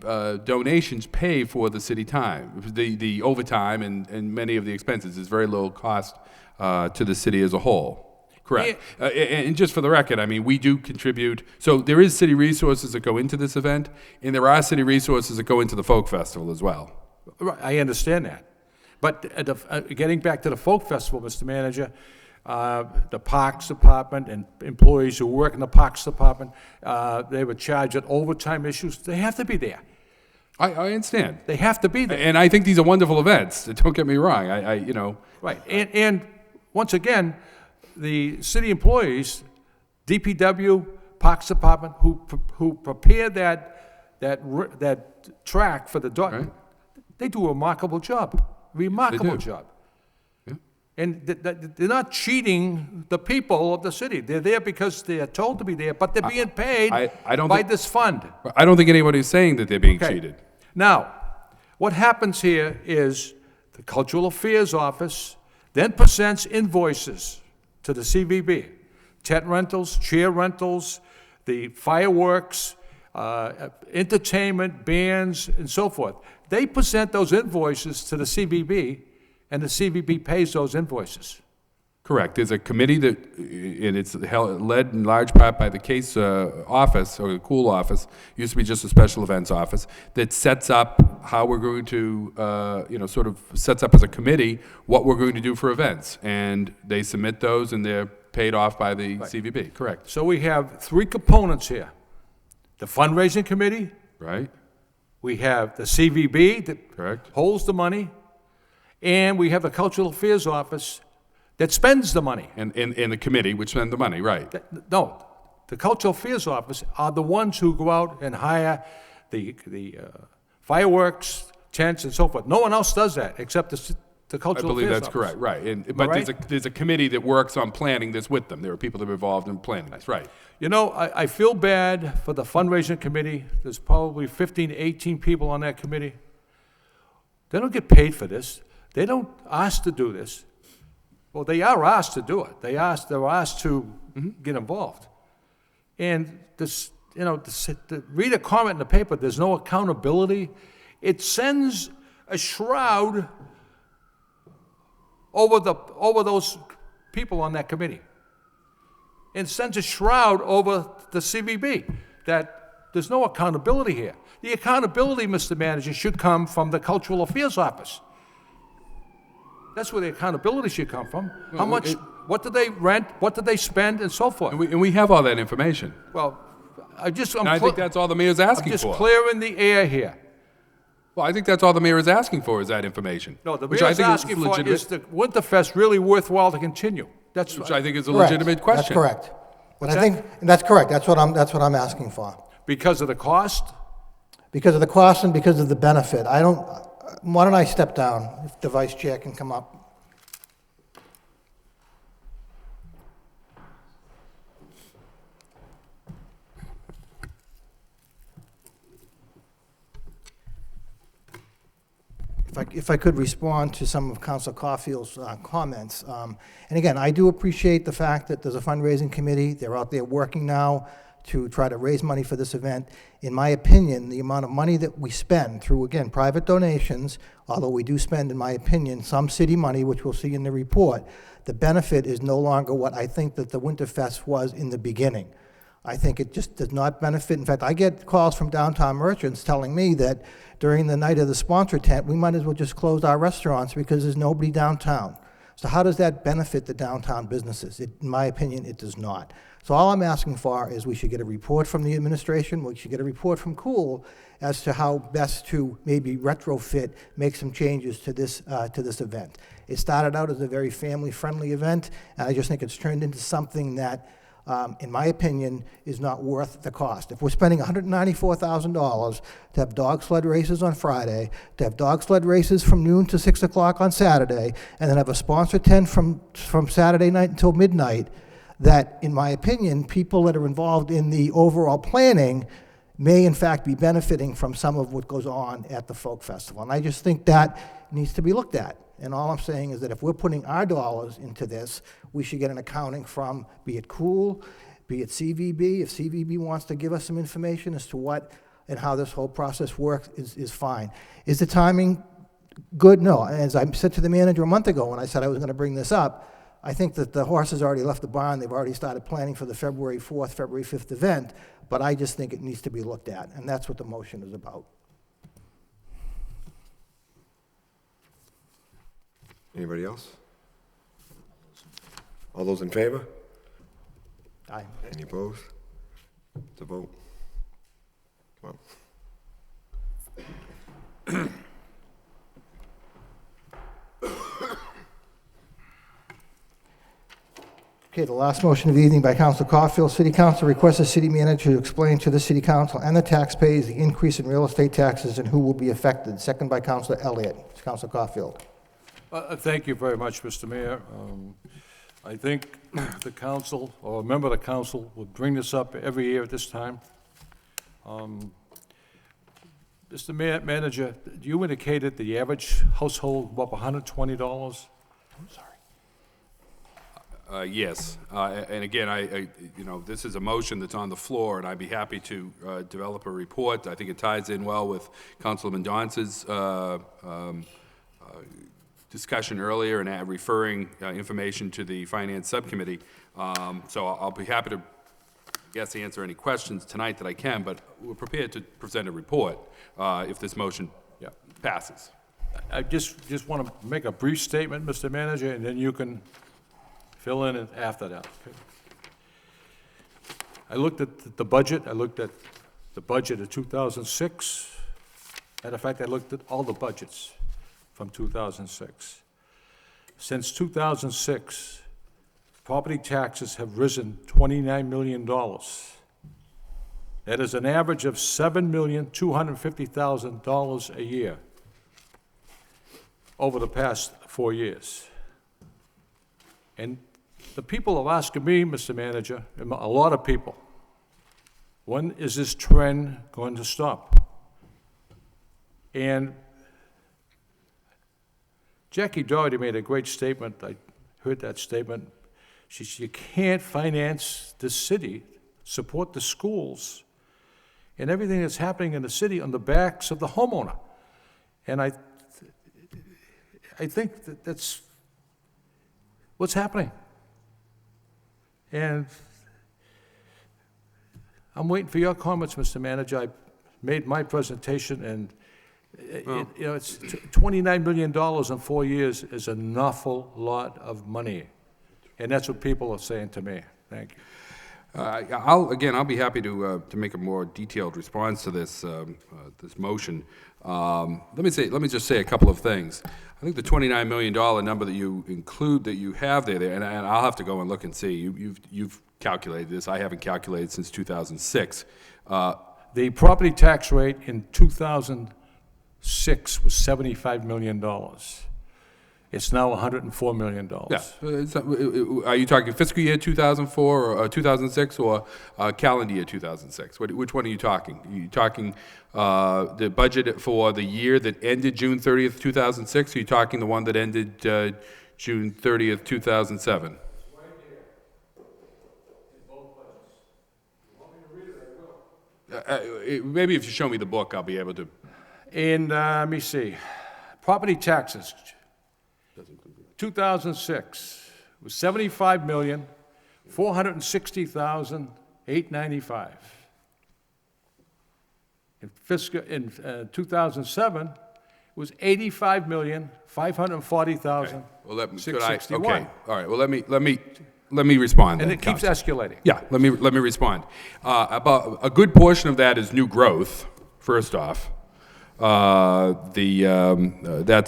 donations pay for the city time, the overtime and many of the expenses. Is very low cost to the city as a whole. Correct. And just for the record, I mean, we do contribute. So there is city resources that go into this event, and there are city resources that go into the folk festival as well. Right, I understand that. But getting back to the folk festival, Mr. Manager, the Parks Department and employees who work in the Parks Department, they were charged with overtime issues. They have to be there. I understand. They have to be there. And I think these are wonderful events. Don't get me wrong. Right, and once again, the city employees, DPW, Parks Department, who prepare that track for the dog, Right. they do a remarkable do. job. And they're not cheating the people of the city. They're there because they're told to be there, but they're being paid I don't by think- this fund. I don't think anybody's saying that they're being Okay. cheated. Now, what happens here is the Cultural Affairs Office then presents invoices to the CVB. Tent rentals, chair rentals, the fireworks, entertainment, bands, and so forth. They present those invoices to the CVB, and the CVB pays those invoices. Correct. There's a committee that, and it's led in large part by the case office, or the cool office, used to be just a special events office, that sets up how we're going to, sort of sets up as a committee what we're going to do for events. And they submit those, and they're paid off by the CVB. Correct. So we have three components here. The fundraising committee, Right? we have the CVB that Correct. holds the money, and we have the Cultural Affairs Office that spends the money. And the committee, which spend the money, right? No, the Cultural Affairs Office are the ones who go out and hire the fireworks, tents, and so forth. No one else does that except the the I cultural believe affairs that's office. correct, right. But right? there's a committee that works on planning that's with them. There are people that are involved in planning this, right. You know, I feel bad for the fundraising committee. There's probably 15, 18 people on that committee. They don't get paid for this. They don't ask to do this. Well, they are asked to do it. They're asked to get involved. And this, to read a comment in the paper, there's no accountability. It sends a shroud over those people on that committee. It sends a shroud over the CVB that there's no accountability here. The accountability, Mr. Manager, should come from the Cultural Affairs Office. That's where the accountability should come from. How much, what did they rent, what did they spend, and so forth. And we have all that information. Well, I think that's all the mayor's asking I'm just for. clearing the air here. Well, I think that's all the mayor is asking for, is that information. No, the which I mayor's think asking for, legitimate, is the Winterfest really worthwhile to continue? That's which I think is a Correct. legitimate question. That's correct. And I think, and that's correct, that's what I'm asking for. because of the cost? Because of the cost and because of the benefit. Why don't I step down, if the vice chair can come up? If I could respond to some of Council Caulfield's comments. And again, I do appreciate the fact that there's a fundraising committee. They're out there working now to try to raise money for this event. In my opinion, the amount of money that we spend through, again, private donations, although we do spend, in my opinion, some city money, which we'll see in the report, the benefit is no longer what I think that the Winterfest was in the beginning. I think it just does not benefit. In fact, I get calls from downtown merchants telling me that during the night of the sponsor tent, we might as well just close our restaurants because there's nobody downtown. So how does that benefit the downtown businesses? In my opinion, it does not. So all I'm asking for is we should get a report from the administration, we should get a report from Cool as to how best to maybe retrofit, make some changes to this event. It started out as a very family-friendly event, and I just think it's turned into something that, in my opinion, is not worth the cost. If we're spending $194,000 to have dog sled races on Friday, to have dog sled races from noon to 6 o'clock on Saturday, and then have a sponsor tent from Saturday night until midnight, that, in my opinion, people that are involved in the overall planning may in fact be benefiting from some of what goes on at the Folk Festival. And I just think that needs to be looked at. And all I'm saying is that if we're putting our dollars into this, we should get an accounting from, be it Cool, be it CVB. If CVB wants to give us some information as to what and how this whole process works, is fine. Is the timing good? No. As I said to the manager a month ago when I said I was going to bring this up, I think that the horse has already left the barn. They've already started planning for the February 4th, February 5th event, but I just think it needs to be looked at, and that's what the motion is about. Anybody else? All those in favor? Aye. Any opposed? It's a vote. Come on. Okay, the last motion of the evening by Council Caulfield. City Council requests the city manager to explain to the City Council and the taxpayers the increase in real estate taxes and who will be affected. Second by Councilor Elliott. Council Caulfield. Thank you very much, Mr. Mayor. I think the council, or a member of the council, would bring this up every year at this time. Mr. Manager, you indicated the average household about $120. I'm sorry. Yes, and again, this is a motion that's on the floor, and I'd be happy to develop a report. I think it ties in well with Councilman Dance's discussion earlier and referring information to the Finance Subcommittee. So I'll be happy to, answer any questions tonight that I can, but we're prepared to present a report if this motion passes. I just want to make a brief statement, Mr. Manager, and then you can fill in after that. Okay? I looked at the budget. I looked at the budget of 2006. Matter of fact, I looked at all the budgets from 2006. Since 2006, property taxes have risen $29 million. That is an average of $7,250,000 a year over the past 4 years. And the people are asking me, Mr. Manager, and a lot of people, when is this trend going to stop? And Jackie Doherty made a great statement. I heard that statement. She said, you can't finance the city, support the schools, and everything that's happening in the city on the backs of the homeowner. And I think that's what's happening. And I'm waiting for your comments, Mr. Manager. I made my presentation, and it's $29 million in 4 years is an awful lot of money. And that's what people are saying to me. Thank you. I'll be happy to make a more detailed response to this this motion. Let me just say a couple of things. I think the $29 million number that you have there, and I'll have to go and look and see. You've calculated this. I haven't calculated since 2006. The property tax rate in 2006 was $75 million. It's now $104 million. Yeah. Are you talking fiscal year 2004 or 2006 or calendar year 2006? Which one are you talking? Are you talking the budget for the year that ended June 30th, 2006? Or are you talking the one that ended June 30th, 2007? Maybe if you show me the book, I'll be able to. And let me see. Property taxes, 2006 was $75,460,895. In 2007, it was $85,540,661. Okay. All right. Well, let me respond. And then, it keeps escalating. Yeah. Let me respond. About a good portion of that is new growth. First off, that's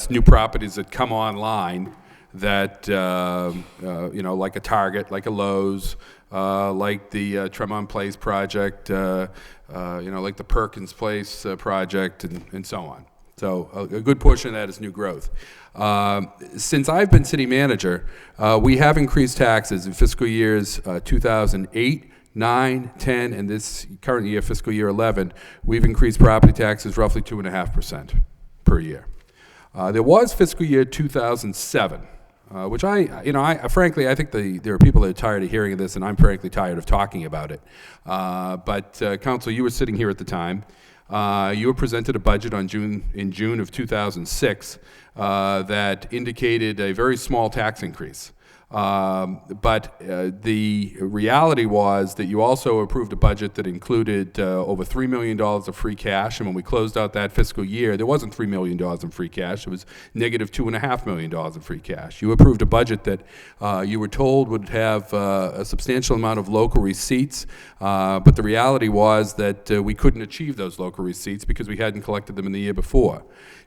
new properties that come online that like a Target, like a Lowe's, like the Tremont Place project, like the Perkins Place project, and so on. So a good portion of that is new growth. Since I've been city manager, we have increased taxes in fiscal years 2008, 9, 10, and this current year, fiscal year 11, we've increased property taxes roughly 2.5% per year. There was fiscal year 2007, which frankly, I think there are people that are tired of hearing this, and I'm frankly tired of talking about it. But Council, you were sitting here at the time. You were presented a budget in June of 2006 that indicated a very small tax increase. But the reality was that you also approved a budget that included over $3 million of free cash, and when we closed out that fiscal year, there wasn't $3 million in free cash, it was negative $2.5 million in free cash. You approved a budget that you were told would have a substantial amount of local receipts, but the reality was that we couldn't achieve those local receipts because we hadn't collected them in the year before.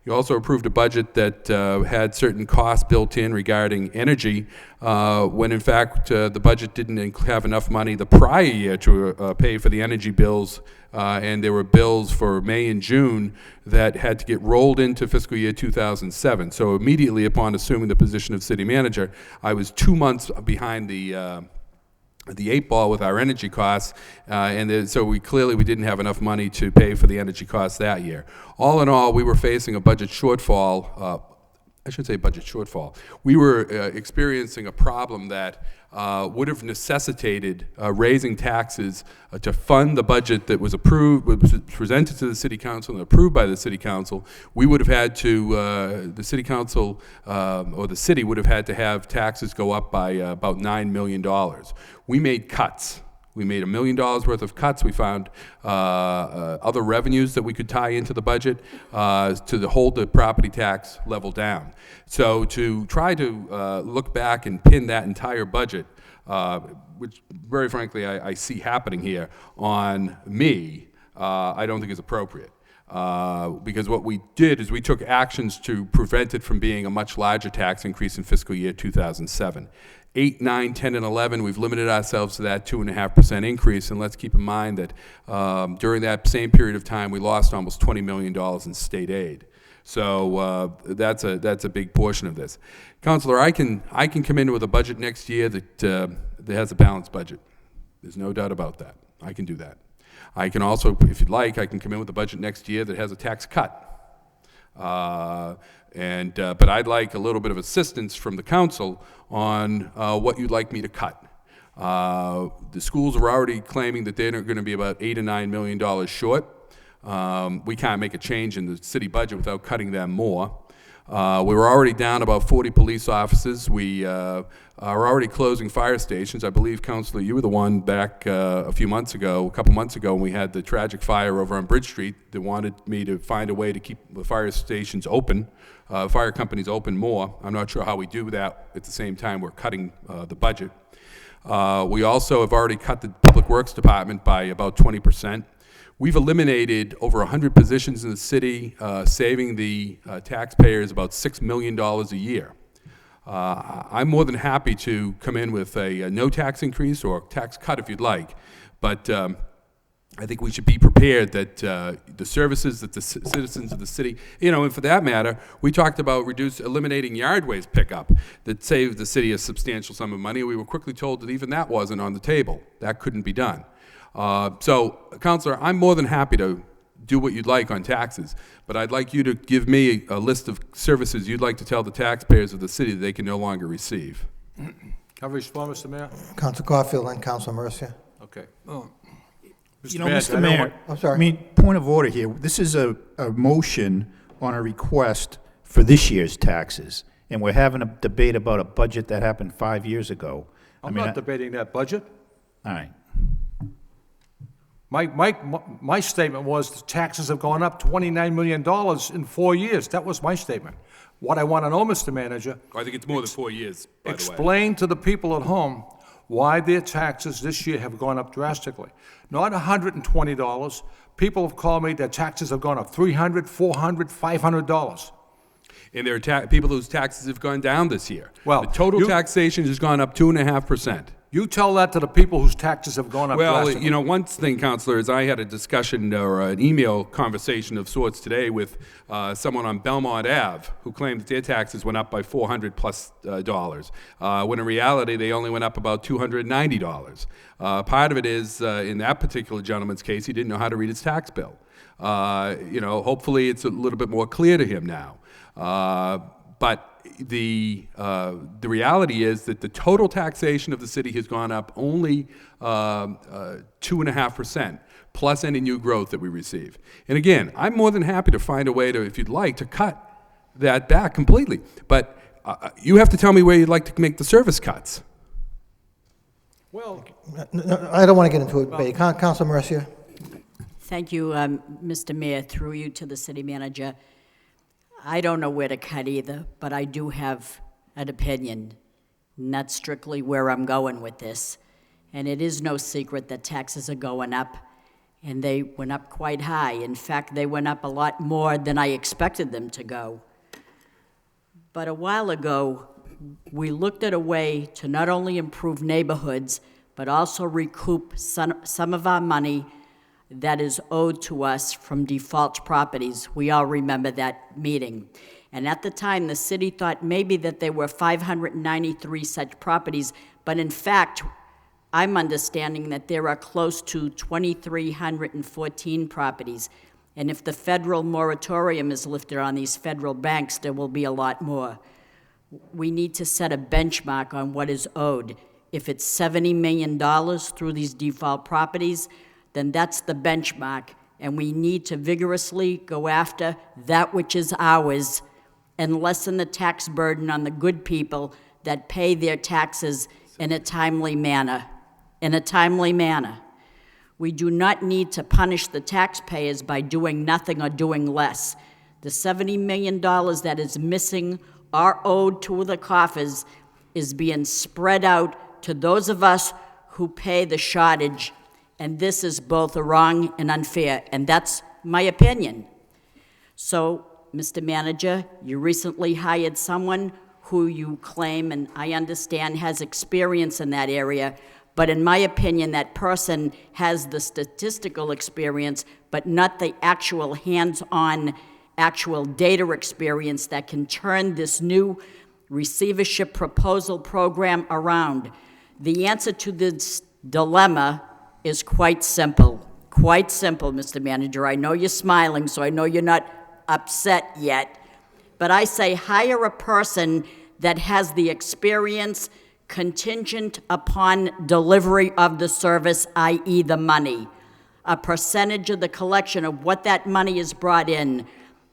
You also approved a budget that had certain costs built in regarding energy, when in fact the budget didn't have enough money the prior year to pay for the energy bills, and there were bills for May and June that had to get rolled into fiscal year 2007. So immediately upon assuming the position of city manager, I was 2 months behind the 8 ball with our energy costs, so we didn't have enough money to pay for the energy costs that year. All in all, we were facing a budget shortfall. I should say budget shortfall. We were experiencing a problem that would have necessitated raising taxes to fund the budget that was approved, was presented to the City Council and approved by the City Council. We would have had to, the City Council or the city would have had to have taxes go up by about $9 million. We made cuts. We made $1 million worth of cuts. We found other revenues that we could tie into the budget to hold the property tax level down. So to try to look back and pin that entire budget, which very frankly I see happening here, on me, I don't think is appropriate. Because what we did is we took actions to prevent it from being a much larger tax increase in fiscal year 2007. 8, 9, 10, and 11, we've limited ourselves to that 2.5% increase, and let's keep in mind that during that same period of time, we lost almost $20 million in state aid. So that's a big portion of this. Counselor, I can come in with a budget next year that has a balanced budget. There's no doubt about that. I can do that. I can also, if you'd like, I can come in with a budget next year that has a tax cut. But I'd like a little bit of assistance from the council on what you'd like me to cut. The schools are already claiming that they're going to be about $8 or $9 million short. We can't make a change in the city budget without cutting them more. We were already down about 40 police officers. We are already closing fire stations. I believe, Councilor, you were the one back a couple months ago, when we had the tragic fire over on Bridge Street that wanted me to find a way to keep the fire stations open, fire companies open more. I'm not sure how we do that at the same time we're cutting the budget. We also have already cut the Public Works Department by about 20%. We've eliminated over 100 positions in the city, saving the taxpayers about $6 million a year. I'm more than happy to come in with a no tax increase or tax cut if you'd like, but I think we should be prepared that the services that the citizens of the city, and for that matter, we talked about eliminating yard waste pickup that saved the city a substantial sum of money. We were quickly told that even that wasn't on the table. That couldn't be done. So, Counselor, I'm more than happy to do what you'd like on taxes, but I'd like you to give me a list of services you'd like to tell the taxpayers of the city that they can no longer receive. Can I respond, Mr. Mayor? Council Caulfield and Council Mercia. Okay. Mr. Mayor, I'm sorry. I mean, point of order here. This is a motion on a request for this year's taxes, and we're having a debate about a budget that happened 5 years ago. I'm not debating that budget. All right. My statement was the taxes have gone up $29 million in 4 years. That was my statement. What I want to know, Mr. Manager, I think it's more than 4 years, by the way. explain to the people at home why their taxes this year have gone up drastically. Not $120. People have called me, their taxes have gone up $300, $400, $500. And there are people whose taxes have gone down this year. Well, the total taxation has gone up 2.5%. You tell that to the people whose taxes have gone up drastically. Well, one thing, Counselor, is I had a discussion or an email conversation of sorts today with someone on Belmont Ave who claimed that their taxes went up by $400 plus dollars, when in reality they only went up about $290. Part of it is, in that particular gentleman's case, he didn't know how to read his tax bill. Hopefully it's a little bit more clear to him now. But the reality is that the total taxation of the city has gone up only 2.5%, plus any new growth that we receive. And again, I'm more than happy to find a way to, if you'd like, to cut that back completely. But you have to tell me where you'd like to make the service cuts. Well, No, I don't want to get into it, but Council Mercia. Thank you, Mr. Mayor, through you to the city manager. I don't know where to cut either, but I do have an opinion, and that's strictly where I'm going with this. And it is no secret that taxes are going up, and they went up quite high. In fact, they went up a lot more than I expected them to go. But a while ago, we looked at a way to not only improve neighborhoods, but also recoup some of our money that is owed to us from default properties. We all remember that meeting. And at the time, the city thought maybe that there were 593 such properties, but in fact, I'm understanding that there are close to 2,314 properties. And if the federal moratorium is lifted on these federal banks, there will be a lot more. We need to set a benchmark on what is owed. If it's $70 million through these default properties, then that's the benchmark, and we need to vigorously go after that which is ours and lessen the tax burden on the good people that pay their taxes in a timely manner. We do not need to punish the taxpayers by doing nothing or doing less. The $70 million that is missing or owed to the coffers is being spread out to those of us who pay the shortage. And this is both wrong and unfair, and that's my opinion. So, Mr. Manager, you recently hired someone who you claim, and I understand, has experience in that area, but in my opinion, that person has the statistical experience, but not the actual hands-on actual data experience that can turn this new receivership proposal program around. The answer to this dilemma is quite simple. Quite simple, Mr. Manager. I know you're smiling, so I know you're not upset yet. But I say hire a person that has the experience contingent upon delivery of the service, i.e. the money. A percentage of the collection of what that money is brought in,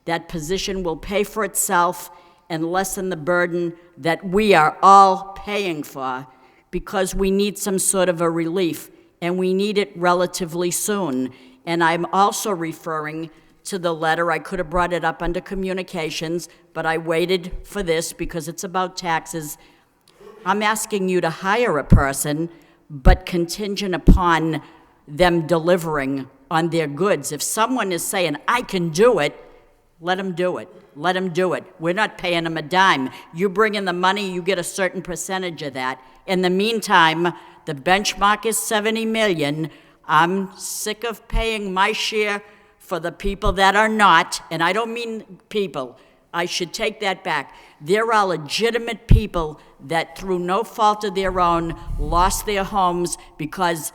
that position will pay for itself and lessen the burden that we are all paying for, because we need some sort of a relief, and we need it relatively soon. And I'm also referring to the letter. I could have brought it up under communications, but I waited for this because it's about taxes. I'm asking you to hire a person, but contingent upon them delivering on their goods. If someone is saying, I can do it, let them do it. Let them do it. We're not paying them a dime. You bring in the money, you get a certain percentage of that. In the meantime, the benchmark is 70 million. I'm sick of paying my share for the people that are not, and I don't mean people. I should take that back. There are legitimate people that, through no fault of their own, lost their homes because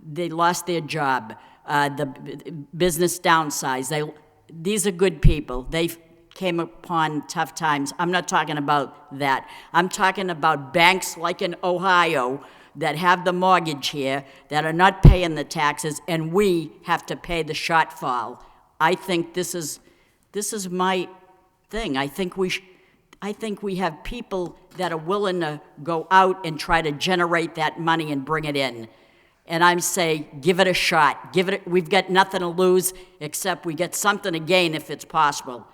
they lost their job. The business downsized. These are good people. They came upon tough times. I'm not talking about that. I'm talking about banks like in Ohio that have the mortgage here, that are not paying the taxes, and we have to pay the shortfall. I think this is my thing. I think we have people that are willing to go out and try to generate that money and bring it in. And I'm saying, give it a shot. We've got nothing to lose, except we get something to gain if it's possible.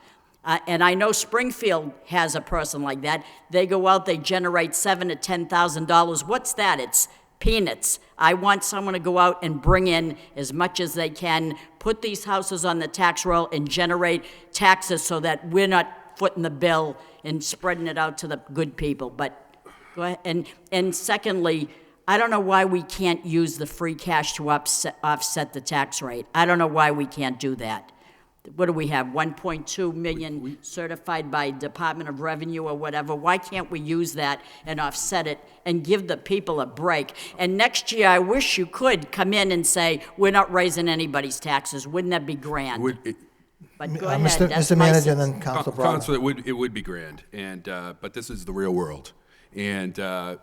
And I know Springfield has a person like that. They go out, they generate $7,000 to $10,000. What's that? It's peanuts. I want someone to go out and bring in as much as they can, put these houses on the tax roll, and generate taxes so that we're not footing the bill and spreading it out to the good people. But go ahead. And secondly, I don't know why we can't use the free cash to offset the tax rate. I don't know why we can't do that. What do we have, 1.2 million certified by Department of Revenue or whatever? Why can't we use that and offset it and give the people a break? And next year, I wish you could come in and say, we're not raising anybody's taxes. Wouldn't that be grand? But go ahead. That's Mr. my Manager, sense. and then Council Brother. Council, it would be grand, and but this is the real world, and and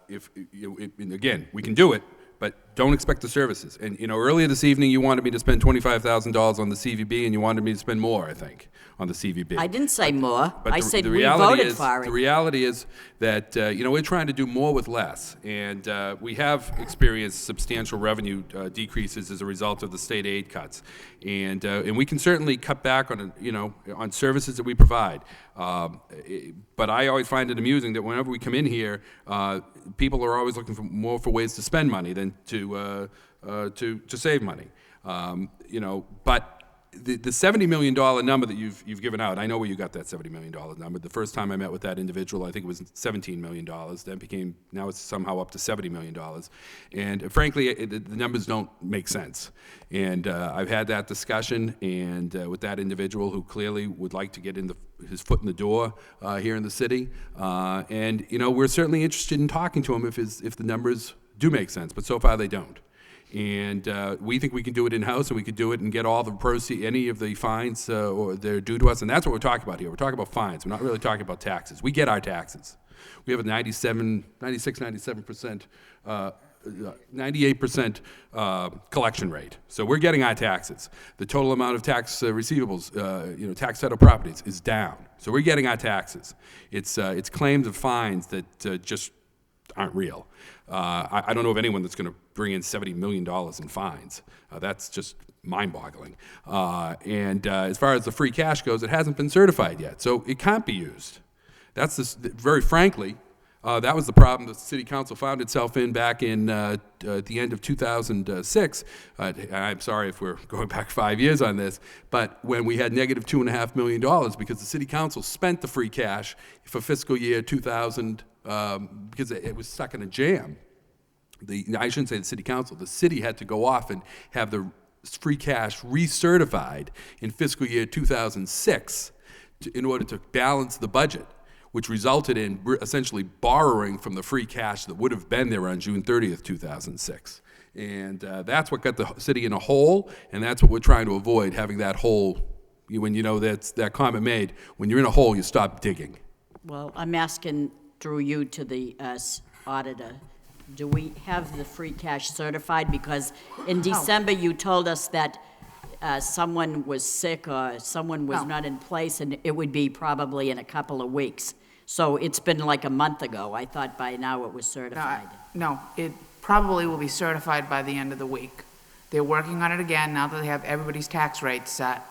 again, we can do it, but don't expect the services. And earlier this evening, you wanted me to spend $25,000 on the CVB, and you wanted me to spend more, I think, on the CVB. I didn't say more. But I said the we reality voted is, for it. The reality is that we're trying to do more with less, and we have experienced substantial revenue decreases as a result of the state aid cuts, and we can certainly cut back on on services that we provide. But I always find it amusing that whenever we come in here, people are always looking for ways to spend money than to save money. But the $70 million number that you've given out, I know where you got that $70 million number. The first time I met with that individual, I think it was $17 million. Now it's somehow up to $70 million. And frankly, the numbers don't make sense. And I've had that discussion and with that individual who clearly would like to get his foot in the door here in the city. And we're certainly interested in talking to him if the numbers do make sense, but so far they don't. And we think we can do it in-house, and we could do it and get all the proceeds, any of the fines or they're due to us, and that's what we're talking about here. We're talking about fines. We're not really talking about taxes. We get our taxes. We have a 98% collection rate. So we're getting our taxes. The total amount of tax receivables, tax title properties is down. So we're getting our taxes. It's claims of fines that just aren't real. I don't know of anyone that's going to bring in $70 million in fines. That's just mind-boggling. And as far as the free cash goes, it hasn't been certified yet, so it can't be used. That's very frankly, that was the problem the City Council found itself in back in at the end of 2006. I'm sorry if we're going back 5 years on this, but when we had negative $2.5 million because the City Council spent the free cash for fiscal year 2000 because it was stuck in a jam. I shouldn't say the City Council. The city had to go off and have the free cash recertified in fiscal year 2006. in order to balance the budget, which resulted in essentially borrowing from the free cash that would have been there on June 30th, 2006. And that's what got the city in a hole, and that's what we're trying to avoid, having that hole. When you know that's that comment made, when you're in a hole, you stop digging. Well, I'm asking through you to the auditor, do we have the free cash certified? Because in December, you told us that someone was sick or someone was not in place, and it would be probably in a couple of weeks. So it's been like a month ago. I thought by now it was certified. No, it probably will be certified by the end of the week. They're working on it again now that they have everybody's tax rates set.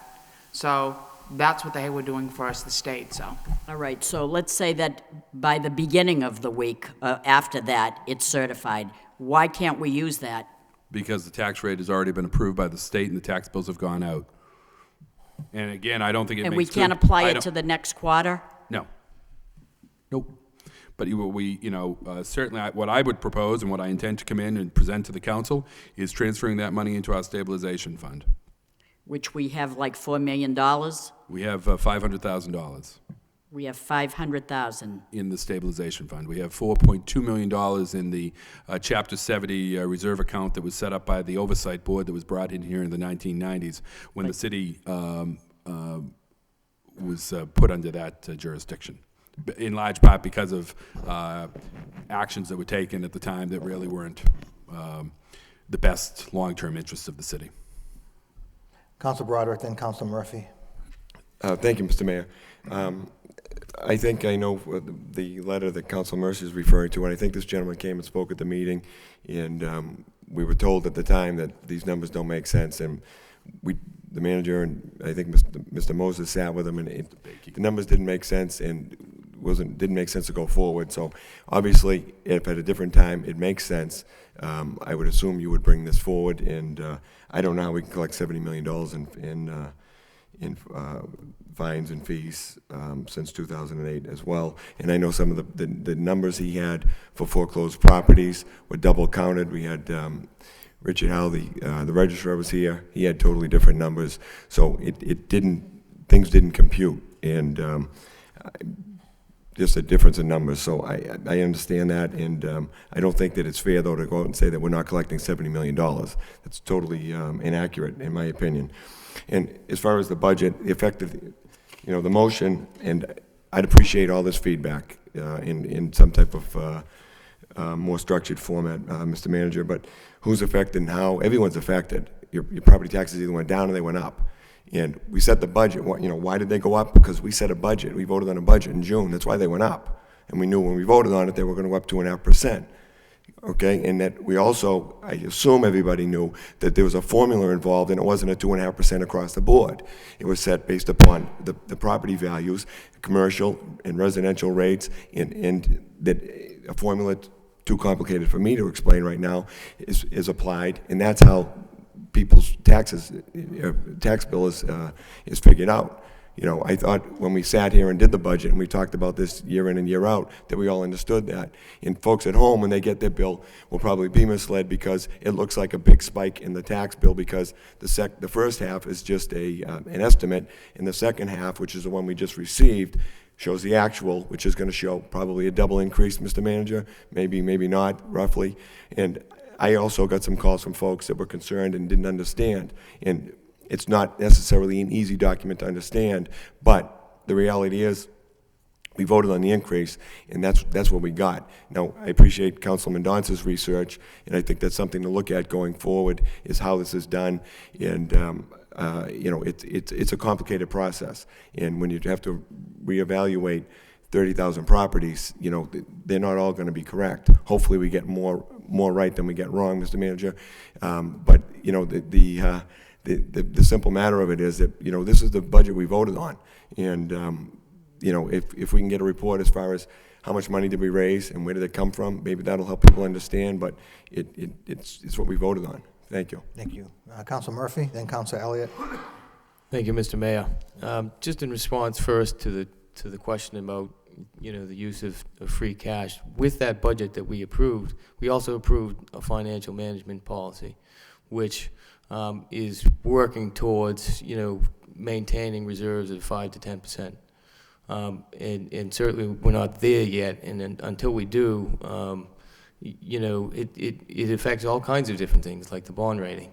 So that's what they were doing for us, the state, so. All right, so let's say that by the beginning of the week, after that, it's certified. Why can't we use that? Because the tax rate has already been approved by the state and the tax bills have gone out. And again, I don't think it makes And we good- can't apply I it don't- to the next quarter? No. Nope. But certainly what I would propose and what I intend to come in and present to the council is transferring that money into our stabilization fund. Which we have like $4 million? We have $500,000 We have 500,000. in the stabilization fund. We have $4.2 million in the Chapter 70 reserve account that was set up by the Oversight Board that was brought in here in the 1990s when the city was put under that jurisdiction, in large part because of actions that were taken at the time that really weren't the best long-term interests of the city. Council Broderick, then Council Murphy. Thank you, Mr. Mayor. I think I know the letter that Council Mercy is referring to, and I think this gentleman came and spoke at the meeting, and we were told at the time that these numbers don't make sense, and the manager and I think Mr. Moses sat with him, and the numbers didn't make sense, and didn't make sense to go forward. So obviously, if at a different time it makes sense, I would assume you would bring this forward, and I don't know how we can collect $70 million in fines and fees since 2008 as well. And I know some of the numbers he had for foreclosed properties were double counted. We had Richard Howe, the registrar, was here. He had totally different numbers, so things didn't compute, and just a difference in numbers. So I understand that, and I don't think that it's fair, though, to go out and say that we're not collecting $70 million. That's totally inaccurate, in my opinion. And as far as the budget, the effective, the motion, and I'd appreciate all this feedback in some type of more structured format, Mr. Manager, but who's affected and how? Everyone's affected. Your property taxes either went down or they went up. And we set the budget. Why did they go up? Because we set a budget. We voted on a budget in June. That's why they went up. And we knew when we voted on it, they were going to go up 2.5%. Okay, and that we also, I assume everybody knew that there was a formula involved, and it wasn't a 2.5% across the board. It was set based upon the property values, commercial and residential rates, and that a formula too complicated for me to explain right now is applied, and that's how people's tax bill is figured out. I thought when we sat here and did the budget and we talked about this year in and year out that we all understood that. And folks at home, when they get their bill, will probably be misled because it looks like a big spike in the tax bill because the first half is just an estimate, and the second half, which is the one we just received, shows the actual, which is going to show probably a double increase, Mr. Manager, maybe not, roughly. And I also got some calls from folks that were concerned and didn't understand. And it's not necessarily an easy document to understand, but the reality is we voted on the increase, and that's what we got. Now, I appreciate Councilman Dance's research, and I think that's something to look at going forward, is how this is done. And, it's a complicated process. And when you have to reevaluate 30,000 properties, they're not all going to be correct. Hopefully we get more right than we get wrong, Mr. Manager. But, the simple matter of it is that, this is the budget we voted on. And, if we can get a report as far as how much money did we raise and where did it come from, maybe that'll help people understand, but it's what we voted on. Thank you. Thank you. Council Murphy, then Council Elliott. Thank you, Mr. Mayor. Just in response first to the question about, the use of free cash. With that budget that we approved, we also approved a financial management policy, which is working towards, maintaining reserves of 5 to 10%. And certainly, we're not there yet, and until we do, you know, it affects all kinds of different things, like the bond rating,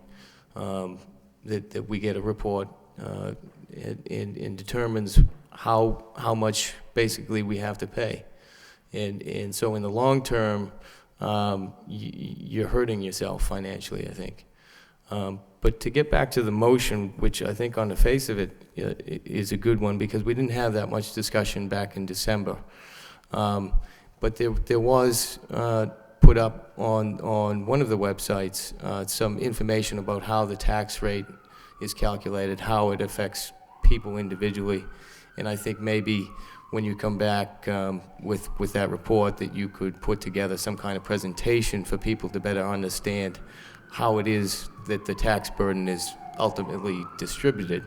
that we get a report, and determines how much basically we have to pay. And so in the long term, you're hurting yourself financially, I think. But to get back to the motion, which I think on the face of it is a good one, because we didn't have that much discussion back in December. But there was put up on one of the websites some information about how the tax rate is calculated, how it affects people individually. And I think maybe when you come back with that report, that you could put together some kind of presentation for people to better understand how it is that the tax burden is ultimately distributed.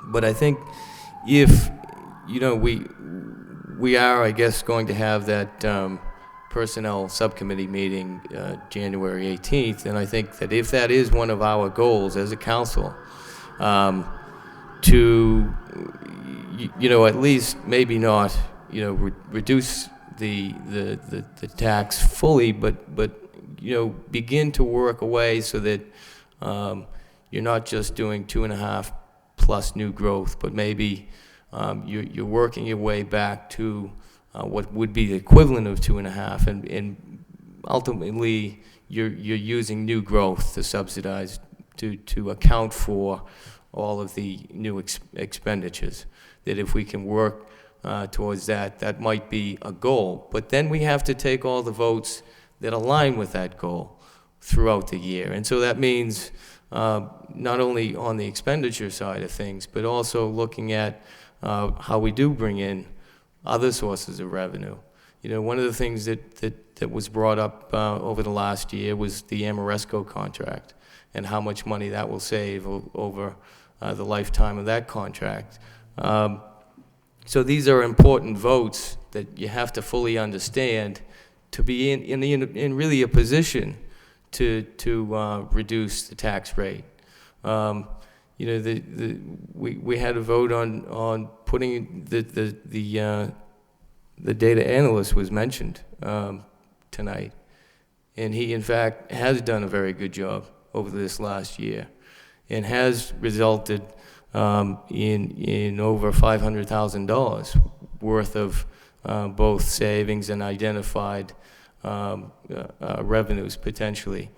But I think if, you know, we are, I guess, going to have that personnel subcommittee meeting January 18th, and I think that if that is one of our goals as a council, to, you know, at least maybe not, you know, reduce the tax fully, but you know, begin to work away so that you're not just doing 2.5 plus new growth, but maybe you're working your way back to what would be the equivalent of 2.5, and ultimately you're using new growth to subsidize, to account for all of the new expenditures. That if we can work towards that, that might be a goal. But then we have to take all the votes that align with that goal throughout the year. And so that means not only on the expenditure side of things, but also looking at how we do bring in other sources of revenue. You know, one of the things that was brought up over the last year was the Amoresco contract, and how much money that will save over the lifetime of that contract. So these are important votes that you have to fully understand to be in really a position to reduce the tax rate. You know, we had a vote on putting the data analyst was mentioned tonight, and he in fact has done a very good job over this last year, and has resulted in over $500,000 worth of both savings and identified revenues potentially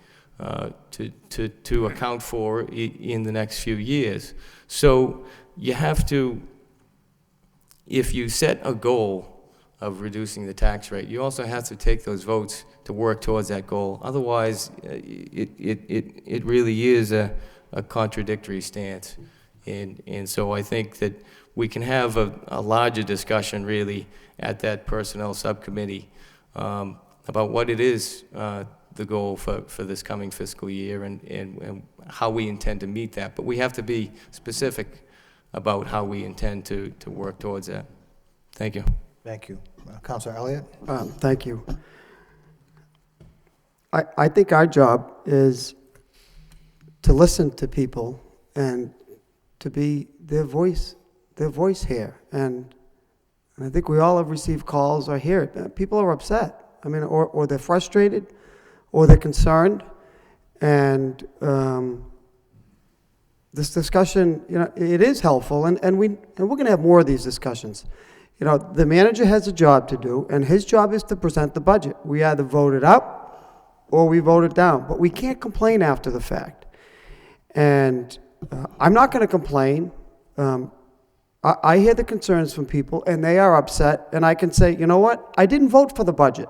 to account for in the next few years. So you have to, if you set a goal of reducing the tax rate, you also have to take those votes to work towards that goal. Otherwise, it really is a contradictory stance. And so I think that we can have a larger discussion really at that personnel subcommittee about what it is the goal for this coming fiscal year, and how we intend to meet that. But we have to be specific about how we intend to work towards that. Thank you. Thank you. Councilor Elliott? Thank you. I think our job is to listen to people and to be their voice here. And I think we all have received calls or hear it. People are upset. I mean, or they're frustrated, or they're concerned. And this discussion, you know, it is helpful, and we're going to have more of these discussions. You know, the manager has a job to do, and his job is to present the budget. We either vote it up or we vote it down, but we can't complain after the fact. And I'm not going to complain. I hear the concerns from people, and they are upset, and I can say, you know what? I didn't vote for the budget.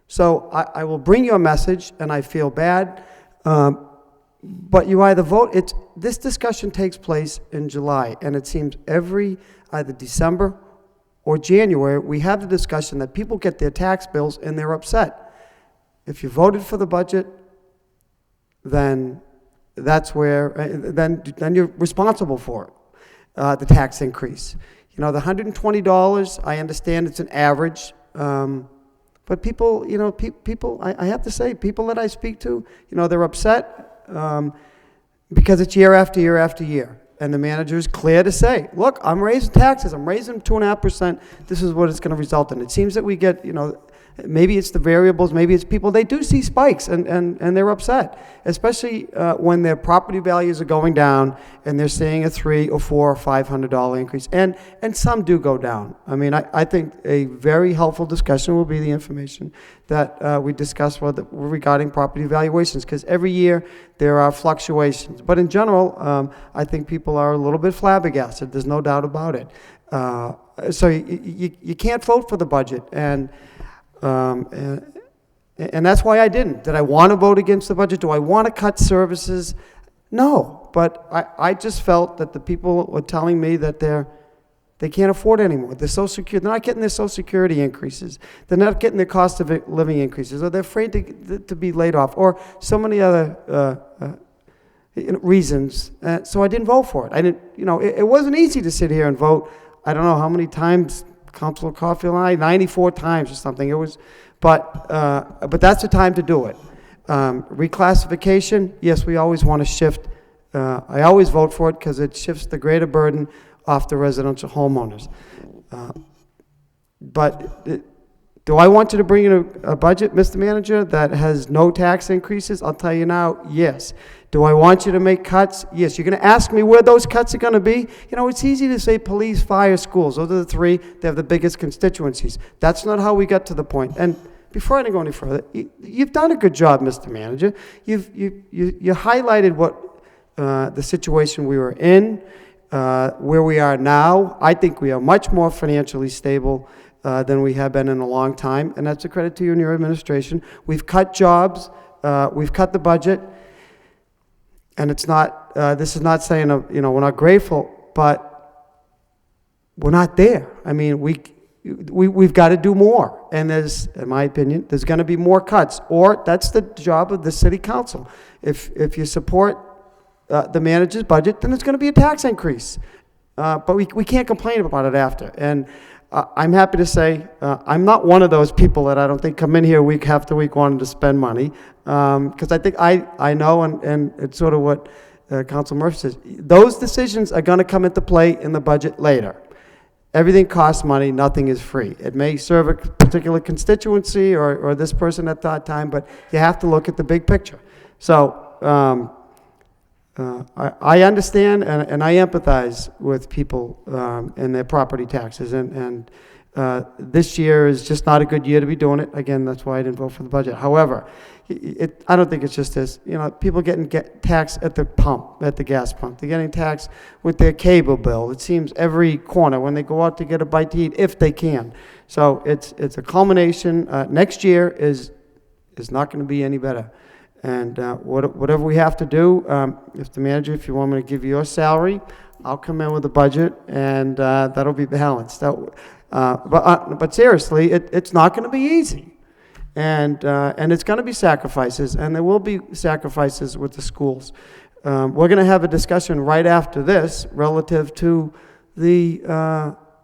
So I will bring you a message, and I feel bad. But you either vote, this discussion takes place in July, and it seems every either December or January, we have the discussion that people get their tax bills and they're upset. If you voted for the budget, then that's where, then you're responsible for it, the tax increase. You know, the $120, I understand it's an average, but people, you know, people, I have to say, people that I speak to, you know, they're upset because it's year after year after year. and the manager is clear to say, look, I'm raising taxes, I'm raising 2.5%, this is what it's going to result in. It seems that we get, maybe it's the variables, maybe it's people, they do see spikes and they're upset, especially when their property values are going down and they're seeing a $300 or $400 or $500 increase. And some do go down. I mean, I think a very helpful discussion will be the information that we discuss regarding property valuations, because every year there are fluctuations. But in general, I think people are a little bit flabbergasted. There's no doubt about it. So you can't vote for the budget. And that's why I didn't. Did I want to vote against the budget? Do I want to cut services? No, but I just felt that the people were telling me that they can't afford it anymore. They're they're not getting their Social Security increases. They're not getting their cost of living increases, or they're afraid to be laid off, or so many other reasons. So I didn't vote for it. I didn't. It wasn't easy to sit here and vote. I don't know how many times. Councilor Caulfield and I, 94 times or something. It was, but that's the time to do it. Reclassification, yes, we always want to shift. I always vote for it because it shifts the greater burden off the residential homeowners. But do I want you to bring in a budget, Mr. Manager, that has no tax increases? I'll tell you now, yes. Do I want you to make cuts? Yes. You're going to ask me where those cuts are going to be? It's easy to say police, fire, schools. Those are the three. They have the biggest constituencies. That's not how we got to the point. And before I go any further, you've done a good job, Mr. Manager. You highlighted what the situation we were in, where we are now. I think we are much more financially stable than we have been in a long time, and that's a credit to you and your administration. We've cut jobs. We've cut the budget. And it's not, this is not saying, we're not grateful, but we're not there. I mean, we've got to do more. And there's, in my opinion, there's going to be more cuts. Or that's the job of the city council. If you support the manager's budget, then there's going to be a tax increase. But we can't complain about it after. And I'm happy to say I'm not one of those people that I don't think come in here week after week wanting to spend money. Because I think I know, and it's sort of what Council Murphy says, those decisions are going to come into play in the budget later. Everything costs money, nothing is free. It may serve a particular constituency or this person at that time, but you have to look at the big picture. So I understand and I empathize with people and their property taxes, and this year is just not a good year to be doing it. Again, that's why I didn't vote for the budget. However, I don't think it's just this. People getting taxed at the pump, at the gas pump. They're getting taxed with their cable bill. It seems every corner when they go out to get a bite to eat, if they can. So it's a culmination. Next year is not going to be any better. And whatever we have to do, Mr. Manager, if you want me to give you your salary, I'll come in with a budget, and that'll be balanced. But seriously, it's not going to be easy. And it's going to be sacrifices, and there will be sacrifices with the schools. We're going to have a discussion right after this relative to the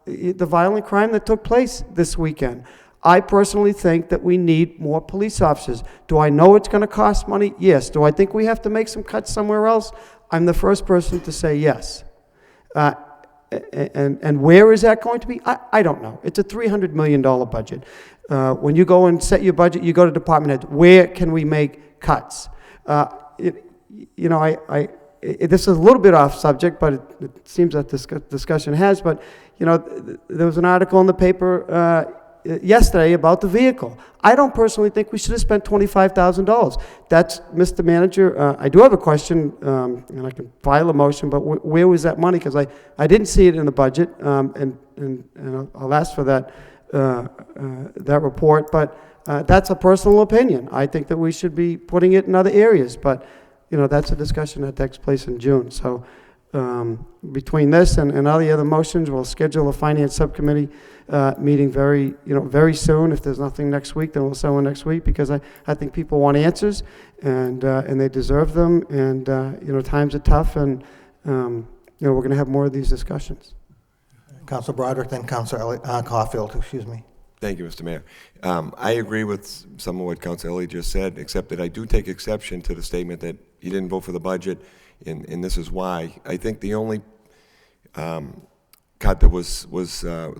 violent crime that took place this weekend. I personally think that we need more police officers. Do I know it's going to cost money? Yes. Do I think we have to make some cuts somewhere else? I'm the first person to say yes. And where is that going to be? I don't know. It's a $300 million budget. When you go and set your budget, you go to department heads. Where can we make cuts? This is a little bit off subject, but it seems that this discussion has. But there was an article in the paper yesterday about the vehicle. I don't personally think we should have spent $25,000. That's, Mr. Manager, I do have a question, and I can file a motion, but where was that money? Because I didn't see it in the budget, and I'll ask for that report, but that's a personal opinion. I think that we should be putting it in other areas, but that's a discussion that takes place in June. So between this and all the other motions, we'll schedule a finance subcommittee meeting very soon. If there's nothing next week, then we'll send one next week, because I think people want answers, and they deserve them, and times are tough, and we're going to have more of these discussions. Council Broderick, then Council Caulfield, excuse me. Thank you, Mr. Mayor. I agree with some of what Council Ellie just said, except that I do take exception to the statement that he didn't vote for the budget and this is why. I think the only cut that was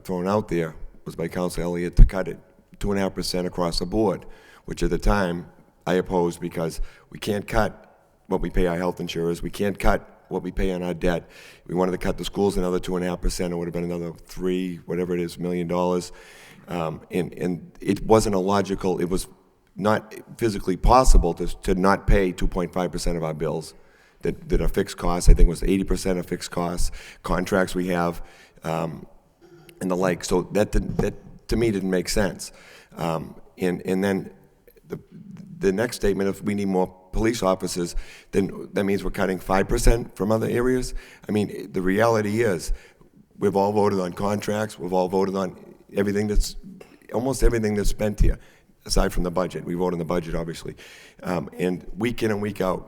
thrown out there was by Council Elliott to cut it 2.5% across the board, which at the time I opposed because we can't cut what we pay our health insurers, we can't cut what we pay on our debt. We wanted to cut the schools another 2.5%, it would have been another $3 million. And it wasn't a logical, it was not physically possible to not pay 2.5% of our bills that are fixed costs. I think it was 80% of fixed costs, contracts we have, and the like. So that to me didn't make sense. And then the next statement, if we need more police officers, then that means we're cutting 5% from other areas. I mean, the reality is, we've all voted on contracts, we've all voted on almost everything that's spent here, aside from the budget. We vote on the budget, obviously. And week in and week out,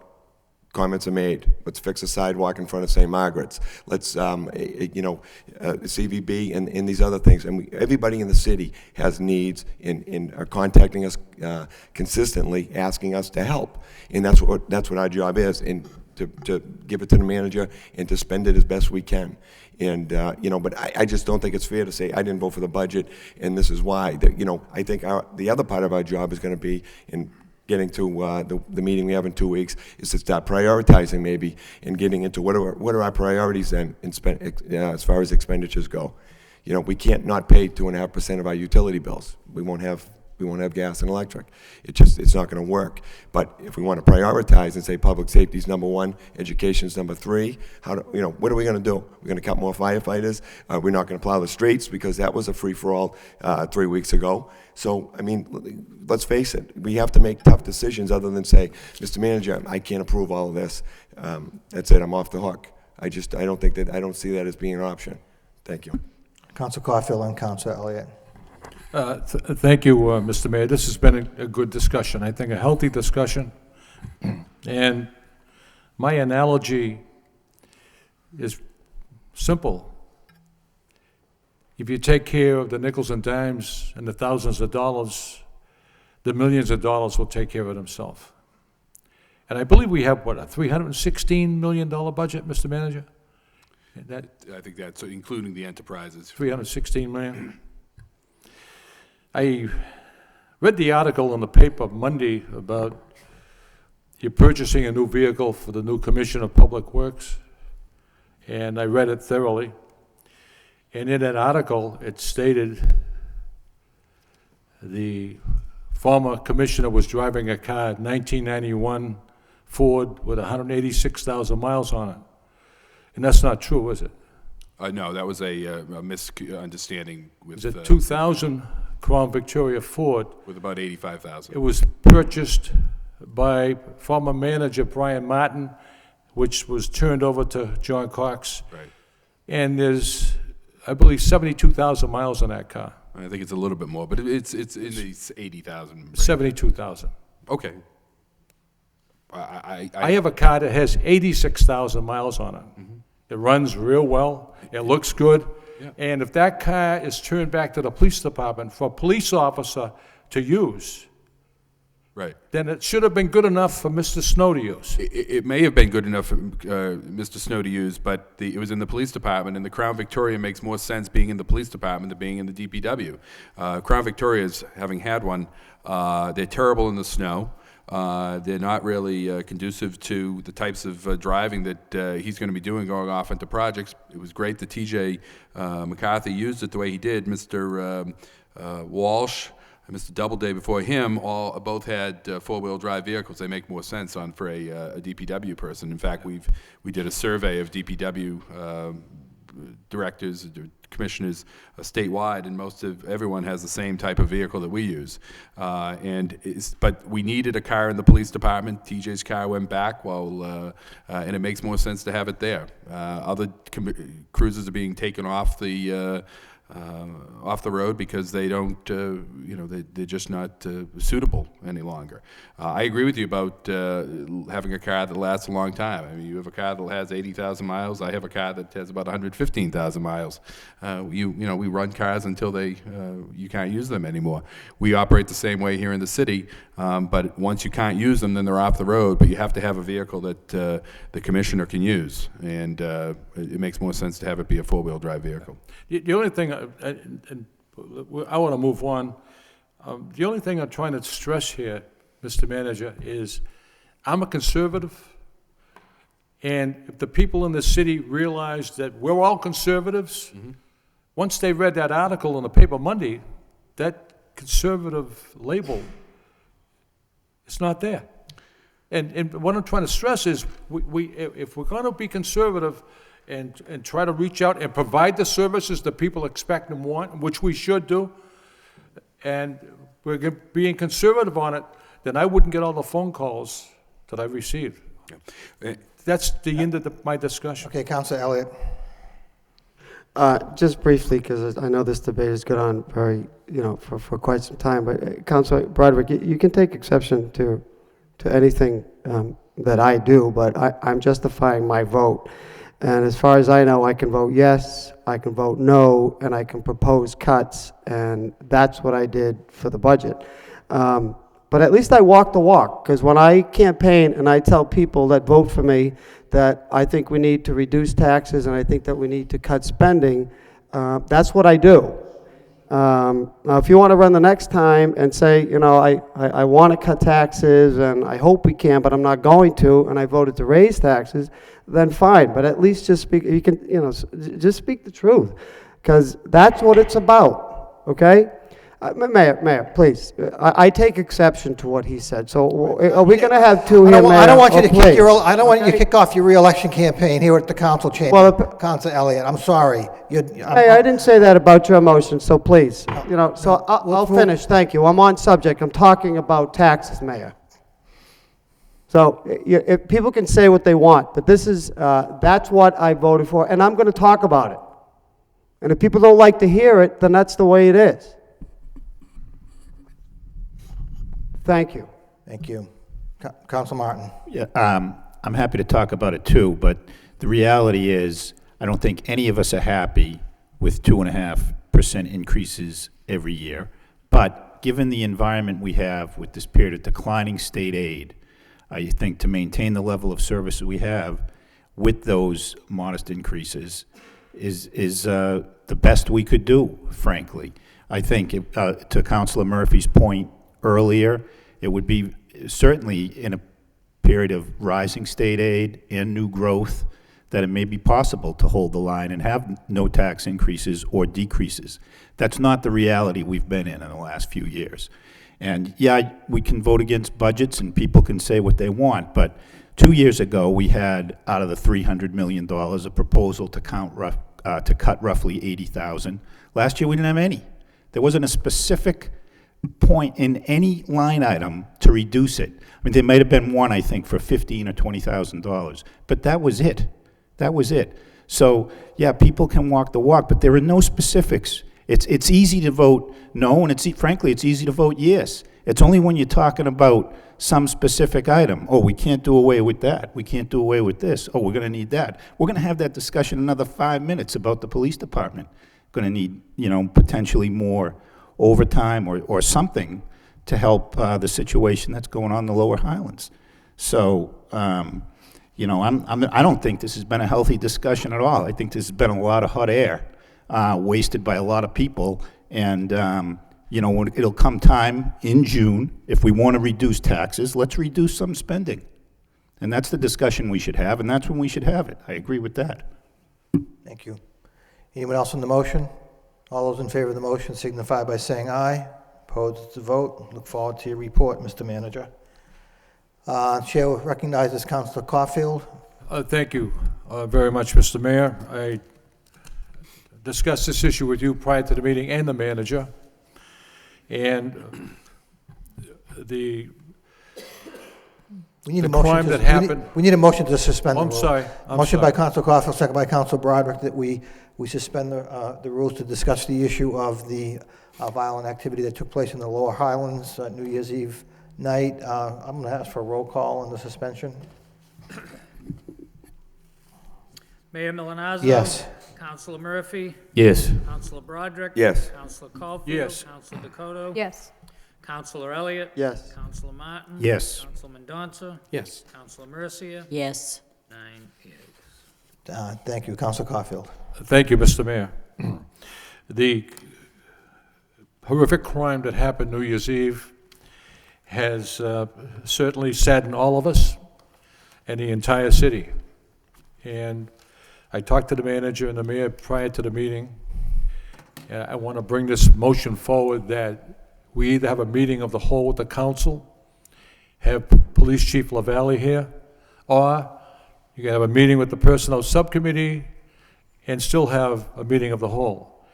comments are made. Let's fix a sidewalk in front of St. Margaret's. Let's, CVB and these other things. And everybody in the city has needs and are contacting us consistently, asking us to help. And that's what our job is, and to give it to the manager and to spend it as best we can. And, but I just don't think it's fair to say I didn't vote for the budget and this is why. I think the other part of our job is going to be in getting to the meeting we have in 2 weeks, is to start prioritizing maybe and getting into what are our priorities then as far as expenditures go. We can't not pay 2.5% of our utility bills. We won't have gas and electric. It's not going to work. But if we want to prioritize and say public safety is number 1, education is number 3, what are we going to do? We're going to cut more firefighters. We're not going to plow the streets because that was a free-for-all 3 weeks ago. So, I mean, let's face it. We have to make tough decisions other than say, Mr. Manager, I can't approve all of this. That's it. I'm off the hook. I don't see that as being an option. Thank you. Council Caulfield and Council Elliott. Thank you, Mr. Mayor. This has been a good discussion. I think a healthy discussion. And my analogy is simple. If you take care of the nickels and dimes and the thousands of dollars, the millions of dollars will take care of themselves. And I believe we have, a $316 million budget, Mr. Manager? I think that's including the enterprises. $316 million. I read the article in the paper Monday about you purchasing a new vehicle for the new Commissioner of Public Works, and I read it thoroughly. And in that article, it stated the former commissioner was driving a car, 1991 Ford with 186,000 miles on it. And that's not true, is it? No, that was a misunderstanding with... It's a 2000 Crown Victoria Ford. With about 85,000. It was purchased by former manager Brian Martin, which was turned over to John Cox. Right. And there's, I believe, 72,000 miles on that car. I think it's a little bit more, but it's in the 80,000. 72,000. Okay. I have a car that has 86,000 miles on it. Mm-hmm. It runs real well. It looks good. Yeah. And if that car is turned back to the police department for a police officer to use, right, then it should have been good enough for Mr. Snow to use. It may have been good enough for Mr. Snow to use, but it was in the police department, and the Crown Victoria makes more sense being in the police department than being in the DPW. Crown Victoria's, having had one, they're terrible in the snow. They're not really conducive to the types of driving that he's going to be doing going off into projects. It was great that T.J. McCarthy used it the way he did. Mr. Walsh and Mr. Doubleday before him both had four-wheel drive vehicles. They make more sense for a DPW person. In fact, we did a survey of DPW directors, commissioners statewide, and everyone has the same type of vehicle that we use. But we needed a car in the police department. TJ's car went back, and it makes more sense to have it there. Other cruisers are being taken off the off the road because they don't, they're just not suitable any longer. I agree with you about having a car that lasts a long time. I mean, you have a car that has 80,000 miles. I have a car that has about 115,000 miles. We run cars until you can't use them anymore. We operate the same way here in the city, but once you can't use them, then they're off the road. But you have to have a vehicle that the commissioner can use, and it makes more sense to have it be a four-wheel drive vehicle. The only thing, and I want to move on. The only thing I'm trying to stress here, Mr. Manager, is I'm a conservative, and if the people in the city realize that we're all conservatives, once they read that article in the paper Monday, that conservative label is not there. And what I'm trying to stress is, if we're going to be conservative and try to reach out and provide the services that people expect and want, which we should do, and we're being conservative on it, then I wouldn't get all the phone calls that I received. That's the end of my discussion. Okay, Councilor Elliott. Just briefly, because I know this debate has gone on for quite some time, but Councilor Broderick, you can take exception to anything that I do, but I'm justifying my vote. And as far as I know, I can vote yes, I can vote no, and I can propose cuts, and that's what I did for the budget. But at least I walk the walk, because when I campaign and I tell people that vote for me that I think we need to reduce taxes and I think that we need to cut spending, that's what I do. Now, if you want to run the next time and say, I want to cut taxes and I hope we can, but I'm not going to, and I voted to raise taxes, then fine. But at least just speak. You can, just speak the truth, because that's what it's about. Okay, Mayor, please. I take exception to what he said. So are we going to have two here, Mayor? I don't want you to please. I don't want you to kick off your re-election campaign here at the council chamber. Well, Councilor Elliott, I'm sorry. Hey, I didn't say that about your motion, so please, so I'll finish, thank you. I'm on subject, I'm talking about taxes, Mayor. So, if people can say what they want, but this is, that's what I voted for, and I'm gonna talk about it. And if people don't like to hear it, then that's the way it is. Thank you. Thank you. Councilor Martin. Yeah, I'm happy to talk about it too, but the reality is, I don't think any of us are happy with 2.5% increases every year. But given the environment we have with this period of declining state aid, I think to maintain the level of service we have with those modest increases is the best we could do, frankly. I think, to Councilor Murphy's point earlier, it would be certainly in a period of rising state aid and new growth that it may be possible to hold the line and have no tax increases or decreases. That's not the reality we've been in the last few years. And yeah, we can vote against budgets and people can say what they want, but 2 years ago we had, out of the $300 million, a proposal to cut roughly 80,000. Last year we didn't have any. There wasn't a specific point in any line item to reduce it. I mean, there might have been one, I think, for $15,000 or $20,000, but that was it. That was it. So, yeah, people can walk the walk, but there are no specifics. It's easy to vote no, and frankly, it's easy to vote yes. It's only when you're talking about some specific item. Oh, we can't do away with that. We can't do away with this. Oh, we're going to need that. We're going to have that discussion another 5 minutes about the police department. Going to need, potentially more overtime or something to help the situation that's going on in the Lower Highlands. So, I don't think this has been a healthy discussion at all. I think there's been a lot of hot air wasted by a lot of people. And, when it'll come time in June, if we want to reduce taxes, let's reduce some spending. And that's the discussion we should have, and that's when we should have it. I agree with that. Thank you. Anyone else on the motion? All those in favor of the motion signify by saying aye. Opposed to vote. Look forward to your report, Mr. Manager. Chair recognizes Councilor Caulfield. Thank you very much, Mr. Mayor. I discussed this issue with you prior to the meeting and the manager. And We need the a motion crime to- that we need- happened. We need a motion to suspend the I'm rules. sorry, I'm Motion sorry. by Counsel Caulfield, second by Counsel Broderick, that we suspend the rules to discuss the issue of the violent activity that took place in the Lower Highlands New Year's Eve night. I'm going to ask for a roll call on the suspension. Mayor Milonazo? Yes. Councilor Murphy? Yes. Councilor Broderick? Yes. Councilor Caulfield? Yes. Councilor Dakota? Yes. Councilor Elliott? Yes. Councilor Martin? Yes. Councilor Mendonça? Yes. Councilor Mercia? Yes. 9 yeas. Thank you, Counsel Caulfield. Thank you, Mr. Mayor. The horrific crime that happened New Year's Eve has certainly saddened all of us and the entire city. And I talked to the manager and the mayor prior to the meeting. I want to bring this motion forward that we either have a meeting of the whole with the council, have Police Chief LaValle here, or you can have a meeting with the Personnel Subcommittee and still have a meeting of the whole.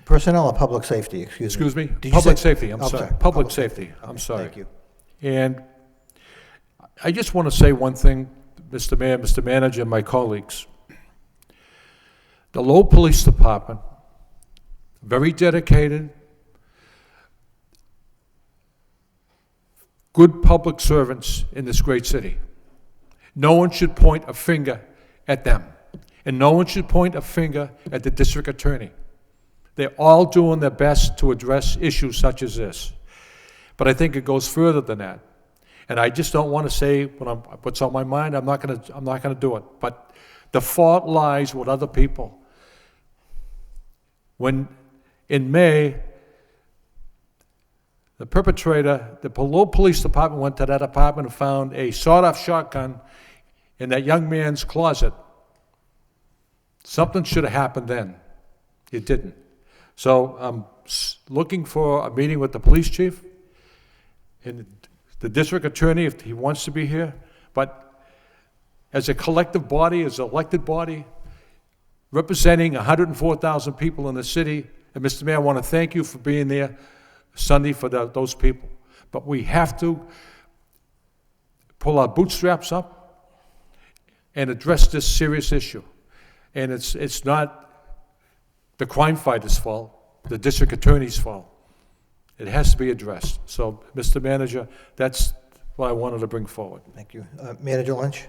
Personnel or public safety, excuse me? Excuse me? Did you Public say- safety, I'm Oh, sorry. Public safety, I'm Okay, sorry. Thank you. And I just want to say one thing, Mr. Mayor, Mr. Manager, and my colleagues. The Lowell Police Department, very dedicated, good public servants in this great city. No one should point a finger at them, and no one should point a finger at the district attorney. They're all doing their best to address issues such as this. But I think it goes further than that. And I just don't want to say what's on my mind. I'm not going to do it. But the fault lies with other people. When in May, the perpetrator, the Lowell Police Department went to that apartment and found a sawed-off shotgun in that young man's closet. Something should have happened then. It didn't. So I'm looking for a meeting with the police chief and the district attorney if he wants to be here. But as a collective body, as an elected body, representing 104,000 people in the city, and Mr. Mayor, I want to thank you for being there Sunday for those people. But we have to pull our bootstraps up and address this serious issue. And it's not the crime fighter's fault, the district attorney's fault. It has to be addressed. So, Mr. Manager, that's what I wanted to bring forward. Thank you. Manager Lynch?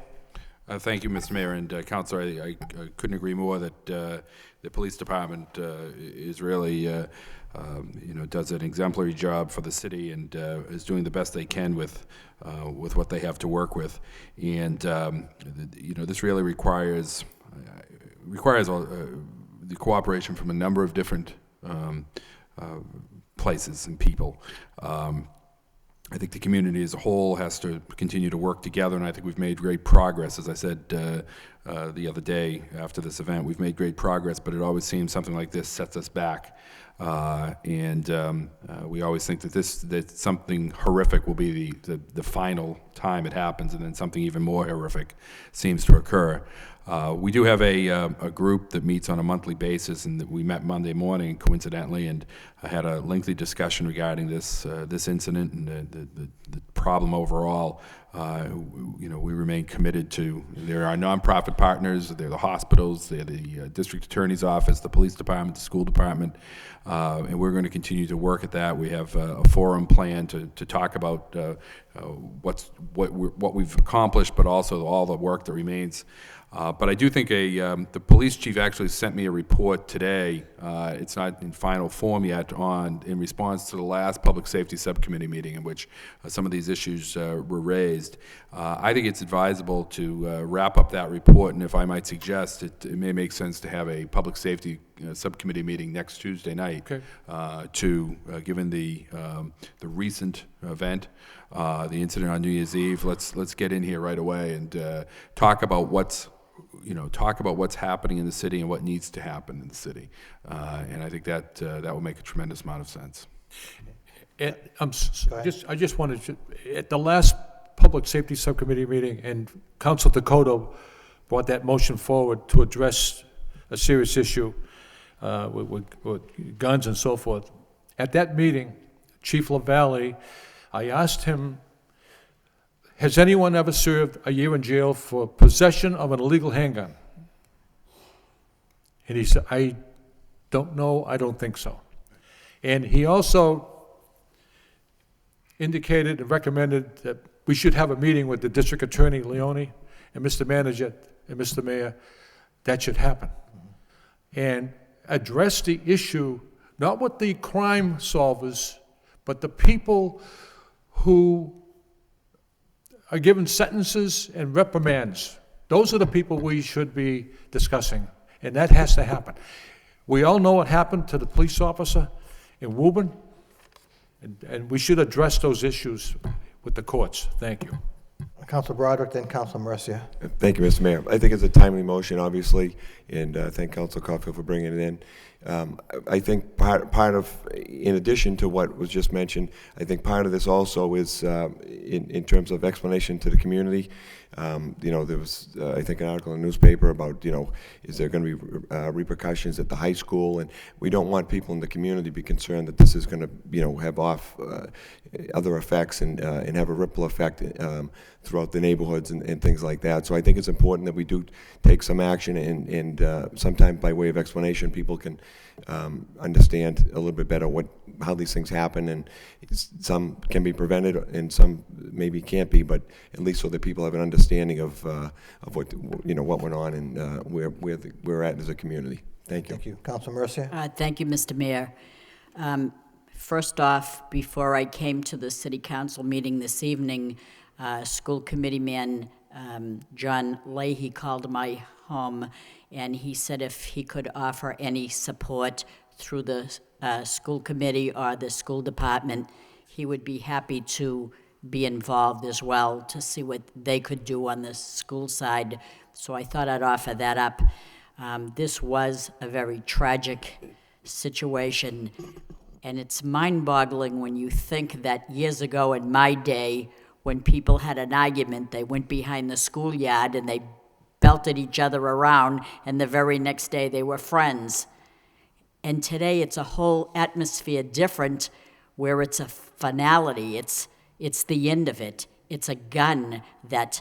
Thank you, Mr. Mayor, and Councilor, I couldn't agree more that the police department is really, does an exemplary job for the city and is doing the best they can with what they have to work with. And, this really requires the cooperation from a number of different places and people. I think the community as a whole has to continue to work together, and I think we've made great progress. As I said the other day after this event, we've made great progress, but it always seems something like this sets us back. We always think that something horrific will be the final time it happens, and then something even more horrific seems to occur. We do have a group that meets on a monthly basis, and we met Monday morning, coincidentally, and I had a lengthy discussion regarding this incident and the problem overall. We remain committed to. There are nonprofit partners. They're the hospitals. They're the district attorney's office, the police department, the school department, and we're going to continue to work at that. We have a forum planned to talk about what we've accomplished, but also all the work that remains. But I do think the police chief actually sent me a report today. It's not in final form yet in response to the last public safety subcommittee meeting in which some of these issues were raised. I think it's advisable to wrap up that report, and if I might suggest, it may make sense to have a public safety subcommittee meeting next Tuesday night. Okay. Given the recent event, the incident on New Year's Eve, let's get in here right away and talk about what's happening in the city and what needs to happen in the city, and I think that will make a tremendous amount of sense. And Go ahead. I just wanted to, at the last Public Safety Subcommittee meeting, and Council Dakota brought that motion forward to address a serious issue with guns and so forth. At that meeting, Chief LaValle, I asked him, Has anyone ever served a year in jail for possession of an illegal handgun? And he said, I don't know, I don't think so. And he also indicated and recommended that we should have a meeting with the District Attorney, Leone, and Mr. Manager, and Mr. Mayor. That should happen. And address the issue, not with the crime solvers, but the people who are given sentences and reprimands. Those are the people we should be discussing, and that has to happen. We all know what happened to the police officer in Woburn, and we should address those issues with the courts. Thank you. Council Broderick, then Council Mercia. Thank you, Mr. Mayor. I think it's a timely motion, obviously, and thank Council Caulfield for bringing it in. I think part of, in addition to what was just mentioned, I think part of this also is in terms of explanation to the community. There was, I think, an article in the newspaper about, is there going to be repercussions at the high school? And we don't want people in the community to be concerned that this is going to, have other effects and have a ripple effect throughout the neighborhoods and things like that. So I think it's important that we do take some action, and sometimes by way of explanation, people can understand a little bit better how these things happen, and some can be prevented and some maybe can't be, but at least so that people have an understanding of what went on and where we're at as a community. Thank you. Thank you. Council Mercia. Thank you, Mr. Mayor. First off, before I came to the city council meeting this evening, school committee man John Leahy called my home, and he said if he could offer any support through the school committee or the school department, he would be happy to be involved as well to see what they could do on the school side. So I thought I'd offer that up. This was a very tragic situation, and it's mind-boggling when you think that years ago in my day, when people had an argument, they went behind the schoolyard and they belted each other around, and the very next day they were friends. And today it's a whole atmosphere different, where it's a finality, it's the end of it. It's a gun that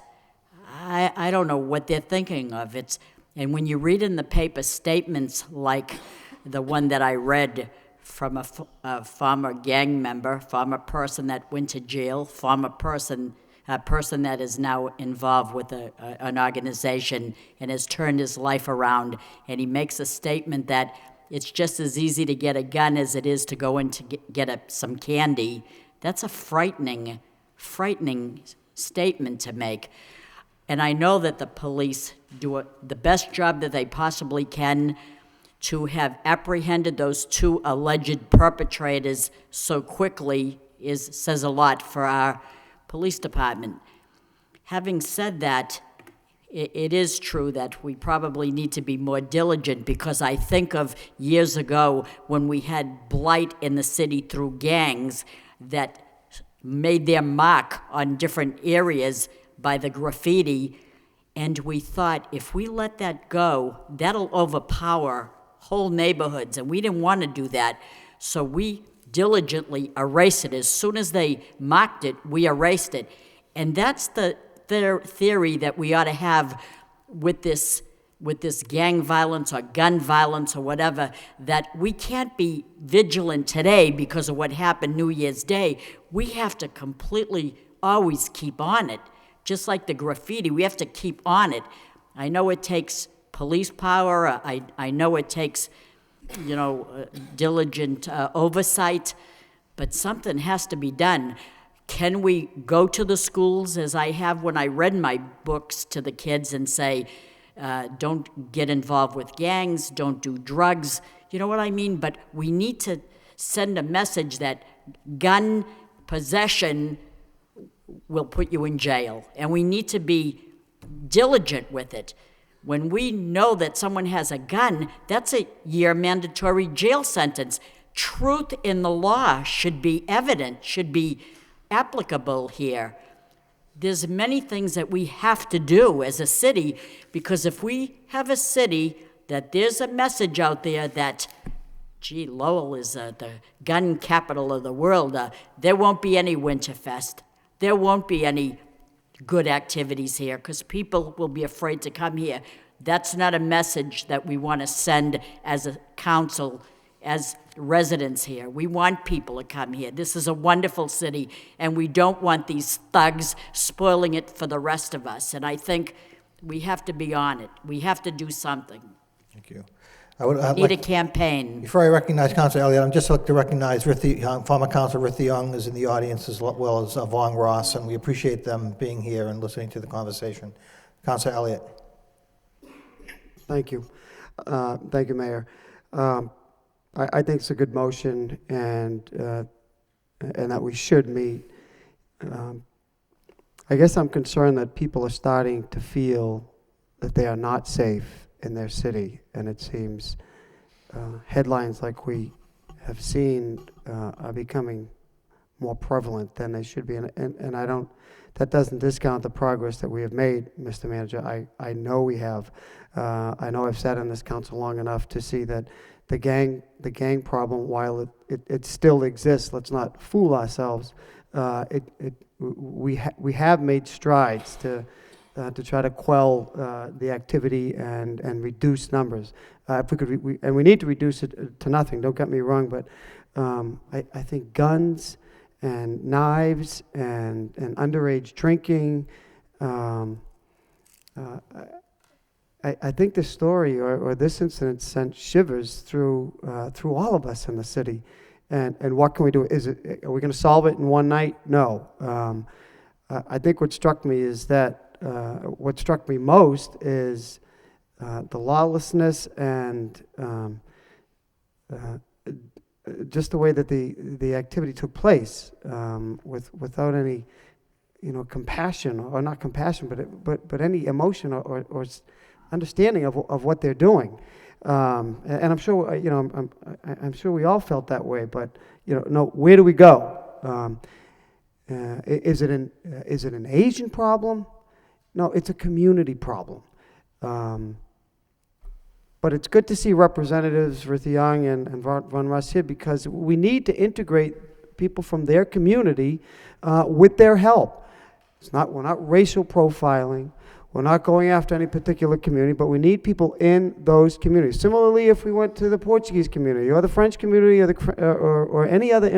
I don't know what they're thinking of. And when you read in the paper statements like the one that I read from a former gang member, former person that went to jail, former person, a person that is now involved with an organization and has turned his life around, and he makes a statement that it's just as easy to get a gun as it is to go in to get some candy. That's a frightening statement to make. And I know that the police do the best job that they possibly can to have apprehended those two alleged perpetrators so quickly says a lot for our police department. Having said that, it is true that we probably need to be more diligent, because I think of years ago when we had blight in the city through gangs that made their mark on different areas by the graffiti, and we thought if we let that go, that'll overpower whole neighborhoods, and we didn't want to do that, so we diligently erased it. As soon as they marked it, we erased it. And that's the theory that we ought to have with this gang violence or gun violence or whatever, that we can't be vigilant today because of what happened New Year's Day. We have to completely always keep on it. Just like the graffiti, we have to keep on it. I know it takes police power. I know it takes, diligent oversight, but something has to be done. Can we go to the schools, as I have when I read my books to the kids, and say, don't get involved with gangs, don't do drugs, you know what I mean? But we need to send a message that gun possession will put you in jail, and we need to be diligent with it. When we know that someone has a gun, that's a year mandatory jail sentence. Truth in the law should be evident, should be applicable here. There's many things that we have to do as a city, because if we have a city that there's a message out there that, gee, Lowell is the gun capital of the world, there won't be any Winterfest. There won't be any good activities here, because people will be afraid to come here. That's not a message that we want to send as a council, as residents here. We want people to come here. This is a wonderful city, and we don't want these thugs spoiling it for the rest of us. And I think we have to be on it. We have to do something. Thank you. Need a campaign. Before I recognize Councilor Elliott, I'm just like to recognize former Councilor Ruth Young is in the audience, as well as Vaughn Ross, and we appreciate them being here and listening to the conversation. Councilor Elliott. Thank you. Thank you, Mayor. I think it's a good motion, and that we should meet. I guess I'm concerned that people are starting to feel that they are not safe in their city, and it seems headlines like we have seen are becoming more prevalent than they should be, and I don't. That doesn't discount the progress that we have made, Mr. Manager. I know we have. I know I've sat on this council long enough to see that the gang problem, while it still exists, let's not fool ourselves. We have made strides to try to quell the activity and reduce numbers. If we could, and we need to reduce it to nothing. Don't get me wrong, but I think guns and knives and underage drinking. I think this story or this incident sent shivers through all of us in the city. And what can we do? Are we going to solve it in one night? No. I think what struck me is that what struck me most is the lawlessness and just the way that the activity took place, without any, compassion, or not compassion, but any emotion or understanding of what they're doing. And I'm sure, I'm sure we all felt that way. But no, where do we go? Is it an Asian problem? No, it's a community problem. But it's good to see Representatives Ruth Young and Von Russ here, because we need to integrate people from their community with their help. We're not racial profiling. We're not going after any particular community, but we need people in those communities. Similarly, if we went to the Portuguese community or the French community or any other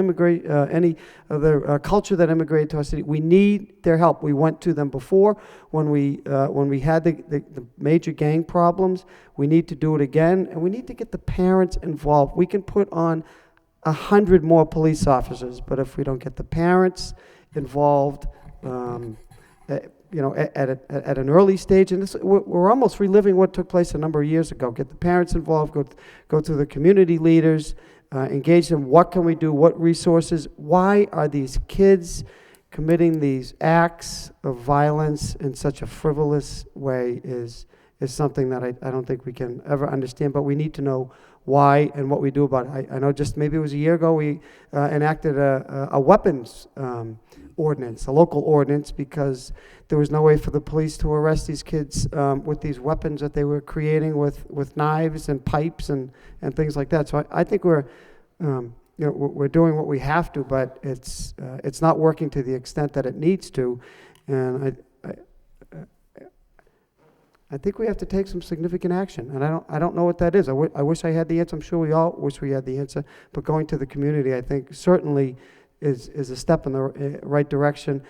culture that immigrated to our city, we need their help. We went to them before when we had the major gang problems. We need to do it again, and we need to get the parents involved. We can put on 100 more police officers, but if we don't get the parents involved, at an early stage, and we're almost reliving what took place a number of years ago. Get the parents involved, go through the community leaders, engage them. What can we do? What resources? Why are these kids committing these acts of violence in such a frivolous way is something that I don't think we can ever understand, but we need to know why and what we do about it. I know just maybe it was a year ago we enacted a weapons ordinance, a local ordinance, because there was no way for the police to arrest these kids with these weapons that they were creating with knives and pipes and things like that. So I think we're doing what we have to, but it's not working to the extent that it needs to, and I think we have to take some significant action, and I don't know what that is. I wish I had the answer. I'm sure we all wish we had the answer, but going to the community, I think, certainly is a step in the right direction.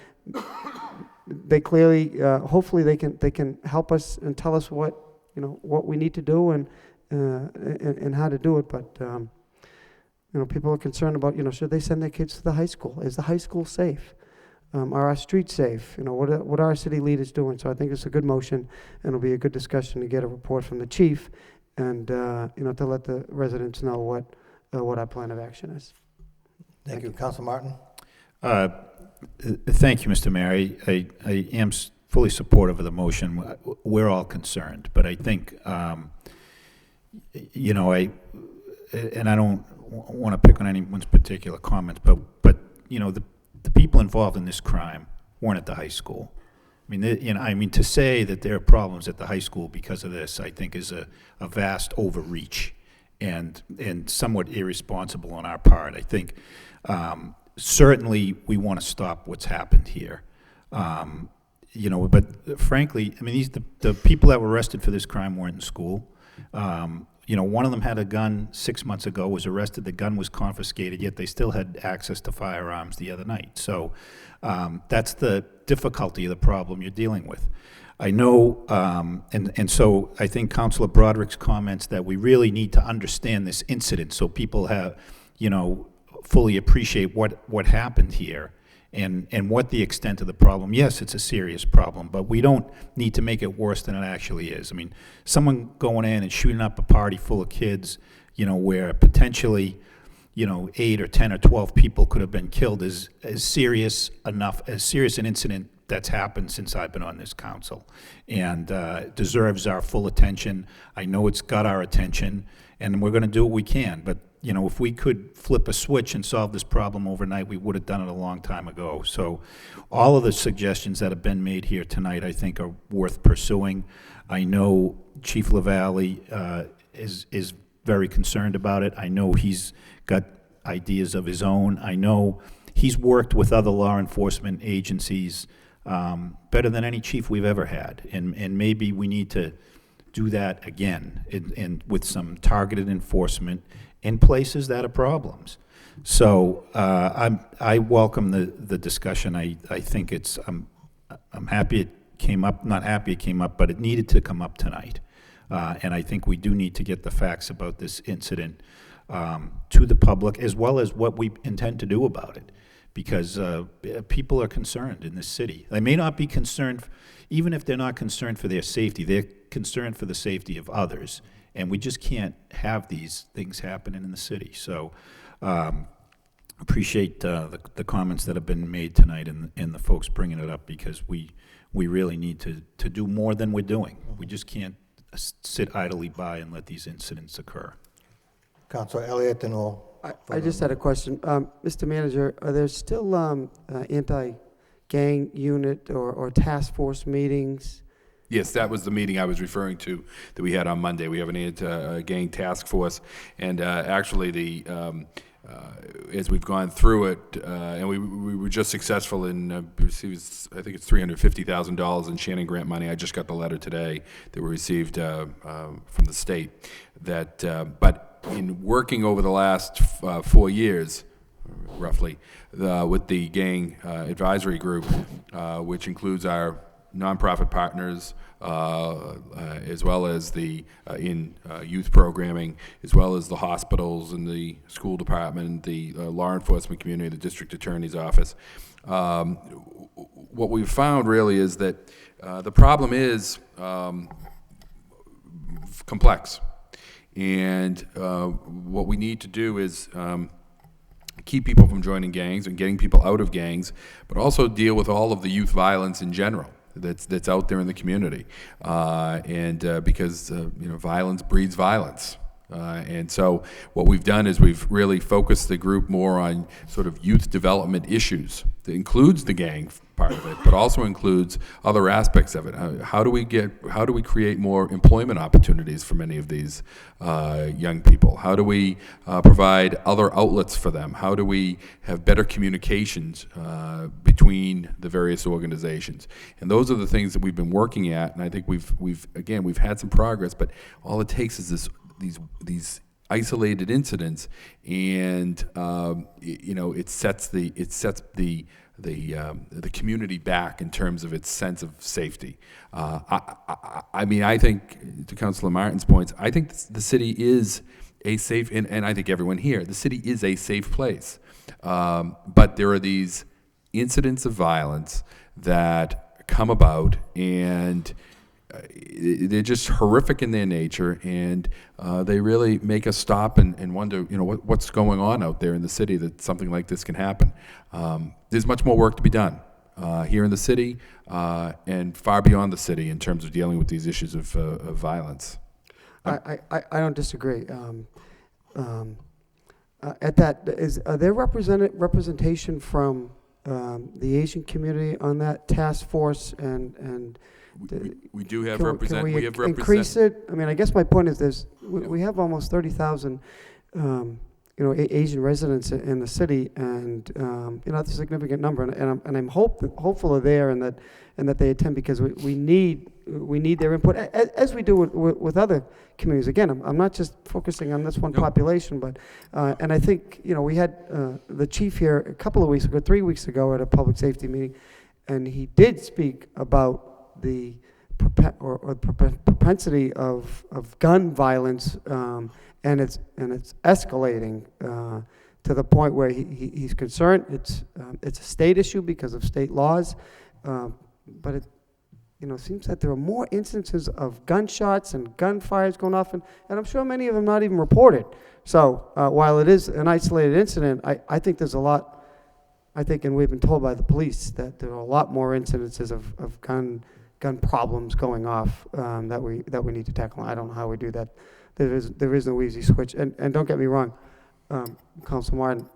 They clearly, hopefully, they can help us and tell us what we need to do and how to do it. But people are concerned about should they send their kids to the high school? Is the high school safe? Are our streets safe? What are our city leaders doing? So I think it's a good motion, and it'll be a good discussion to get a report from the chief, and to let the residents know what our plan of action is. Thank you. Councilor Martin. Thank you, Mr. Mayor. I am fully supportive of the motion. We're all concerned, but I think, and I don't want to pick on anyone's particular comments, but the people involved in this crime weren't at the high school. I mean, to say that there are problems at the high school because of this, I think, is a vast overreach and somewhat irresponsible on our part. I think certainly we want to stop what's happened here. you know, but frankly, I mean, the people that were arrested for this crime weren't in school. You know, one of them had a gun 6 months ago, was arrested, the gun was confiscated, yet they still had access to firearms the other night. So that's the difficulty of the problem you're dealing with. I know, and so I think Councilor Broderick's comments that we really need to understand this incident so people have, you know, fully appreciate what happened here and what the extent of the problem. Yes, it's a serious problem, but we don't need to make it worse than it actually is. I mean, someone going in and shooting up a party full of kids, you know, where potentially, you know, 8 or 10 or 12 people could have been killed is serious enough, as serious an incident that's happened since I've been on this council, and deserves our full attention. I know it's got our attention, and we're going to do what we can, but you know, if we could flip a switch and solve this problem overnight, we would have done it a long time ago. So all of the suggestions that have been made here tonight, I think, are worth pursuing. I know Chief LaValle is very concerned about it. I know he's got ideas of his own. I know he's worked with other law enforcement agencies better than any chief we've ever had. And maybe we need to do that again and with some targeted enforcement in places that are problems. So I welcome the discussion. I think it's, I'm happy it came up, not happy it came up, but it needed to come up tonight. And I think we do need to get the facts about this incident to the public, as well as what we intend to do about it. Because people are concerned in this city. They may not be concerned, even if they're not concerned for their safety, they're concerned for the safety of others. And we just can't have these things happening in the city. So appreciate the comments that have been made tonight and the folks bringing it up, because we really need to do more than we're doing. We just can't sit idly by and let these incidents occur. Councilor Elliott, and we'll... I just had a question. Mr. Manager, are there still anti-gang unit or task force meetings? Yes, that was the meeting I was referring to that we had on Monday. We have an anti-gang task force, and actually, as we've gone through it, and we were just successful in, I think it's $350,000 in Shannon grant money. I just got the letter today that we received from the state. That, but in working over the last 4 years, roughly, with the gang advisory group, which includes our nonprofit partners, as well as the youth programming, as well as the hospitals and the school department, the law enforcement community, the district attorney's office. What we've found really is that the problem is complex. And what we need to do is keep people from joining gangs and getting people out of gangs, but also deal with all of the youth violence in general that's out there in the community, because you know, violence breeds violence. And so what we've done is we've really focused the group more on sort of youth development issues. That includes the gang part of it, but also includes other aspects of it. How do we create more employment opportunities for many of these young people? How do we provide other outlets for them? How do we have better communications between the various organizations? And those are the things that we've been working at, and I think we've had some progress, but all it takes is these isolated incidents, and you know, it sets the community back in terms of its sense of safety. I mean, I think, to Councilor Martin's points, I think the city is a safe, and I think everyone here, the city is a safe place. But there are these incidents of violence that come about, and they're just horrific in their nature, and they really make us stop and wonder, you know, what's going on out there in the city that something like this can happen. There's much more work to be done here in the city and far beyond the city in terms of dealing with these issues of violence. I don't disagree. At that, are there representation from the Asian community on that task force, and we do have can we increase it? I mean, I guess my point is we have almost 30,000 Asian residents in the city, and that's a significant number, and I'm hopeful they're there, and that they attend, because we need their input, as we do with other communities. Again, I'm not just focusing on this one population, but and I think we had the chief here a couple of weeks ago, 3 weeks ago, at a public safety meeting, and he did speak about the propensity of gun violence, and it's escalating to the point where he's concerned. It's a state issue because of state laws, but it seems that there are more instances of gunshots and gunfires going off, and I'm sure many of them not even reported. So while it is an isolated incident, I think there's a lot. I think, and we've been told by the police, that there are a lot more incidences of gun problems going off that we need to tackle. I don't know how we do that. There is no easy switch. And don't get me wrong, Councilor Martin,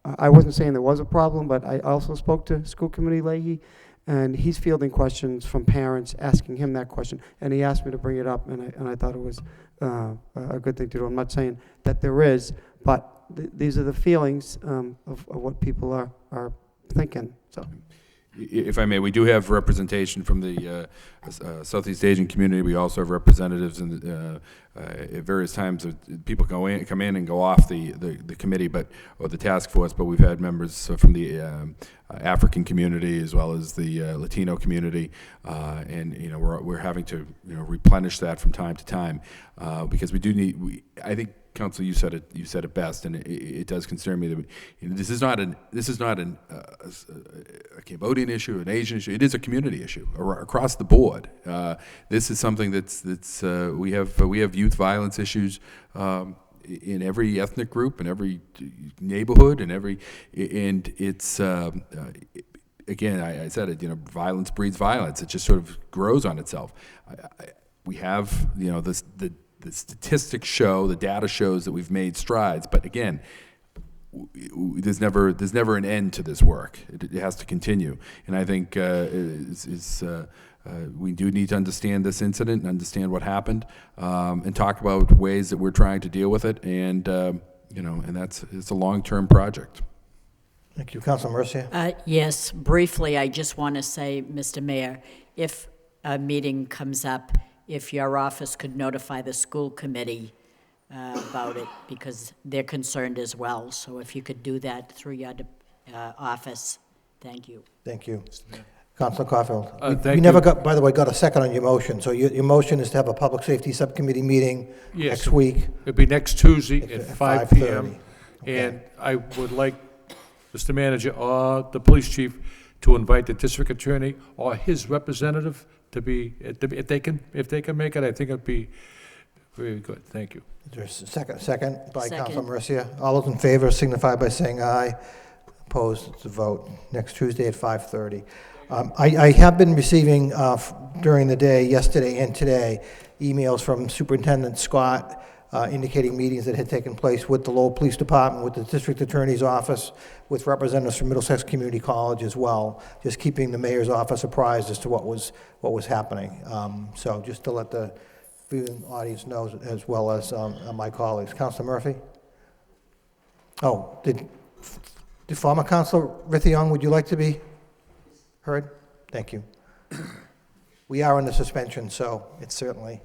I wasn't saying there was a problem, but I also spoke to School Committee Leahy, and he's fielding questions from parents asking him that question, and he asked me to bring it up, and I thought it was a good thing to do. I'm not saying that there is, but these are the feelings of what people are thinking. So, if I may, we do have representation from the Southeast Asian community. We also have representatives at various times. People come in and go off the committee, or the task force. But we've had members from the African community as well as the Latino community, and we're having to replenish that from time to time because we do need. I think, Council, you said it best, and it does concern me that this is not a Cambodian issue, an Asian issue. It is a community issue across the board. This is something that's we have youth violence issues in every ethnic group, in every neighborhood, and it's. Again, I said it. Violence breeds violence. It just sort of grows on itself. We have the statistics show, the data shows that we've made strides, but again, there's never an end to this work. It has to continue, and I think we do need to understand this incident and understand what happened, and talk about ways that we're trying to deal with it, and and it's a long-term project. Thank you. Councilor Mercia? Yes, briefly, I just want to say, Mr. Mayor, if a meeting comes up, if your office could notify the school committee about it, because they're concerned as well. So if you could do that through your office, thank you. Thank you. Councilor Caulfield? Thank we never you. got, by the way, got a second on your motion. So your motion is to have a public safety subcommittee meeting next week? It'll be next Tuesday at 5 p.m. Okay. And I would like Mr. Manager or the police chief to invite the district attorney or his representative to be, if they can make it. I think it'd be very good. Thank you. Is there a second by Second. Councilor Mercia? All those in favor signify by saying aye. Opposed, it's a vote. Next Tuesday at 5:30. I have been receiving during the day, yesterday and today, emails from Superintendent Scott indicating meetings that had taken place with the Lowell Police Department, with the District Attorney's Office, with representatives from Middlesex Community College as well, just keeping the mayor's office apprised as to what was happening. So just to let the viewing audience know, as well as my colleagues. Councilor Murphy? Oh, did former Councilor Rithiong, would you like to be heard? Thank you. We are under suspension, so it's certainly,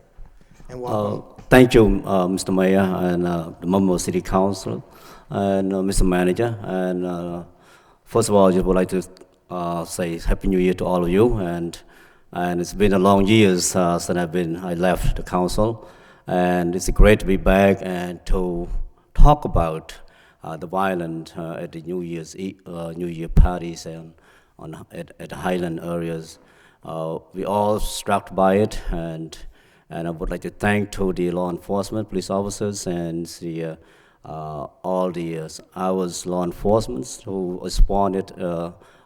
and welcome. Thank you, Mr. Mayor and the member of City Council and Mr. Manager. And first of all, I just would like to say Happy New Year to all of you. And it's been a long years since I left the council, and it's great to be back and to talk about the violence at the New Year parties and at the Highland areas. We all struck by it, and I would like to thank to the law enforcement, police officers, and the all the ours law enforcement who responded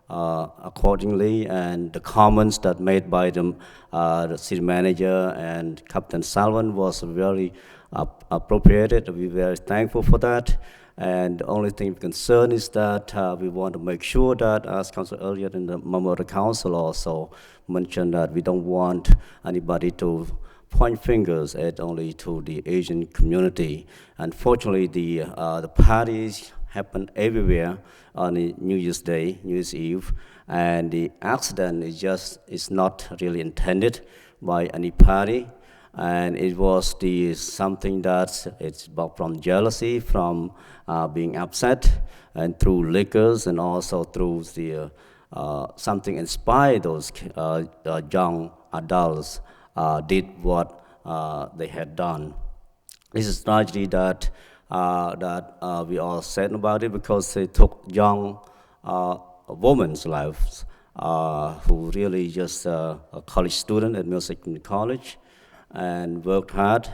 accordingly, and the comments that made by the city manager and Captain Salvan was very appropriated. We're very thankful for that. And the only thing concerned is that we want to make sure that, as Council earlier and the member of the council also mentioned, that we don't want anybody to point fingers at only to the Asian community. Unfortunately, the parties happen everywhere on the New Year's Day, New Year's Eve, and the accident is not really intended by any party, and it was something that it's about from jealousy, from being upset, and through liquors, and also through the something inspired those young adults did what they had done. This is tragedy that we all said about it, because they took young women's lives who really just a college student at Music College and worked hard.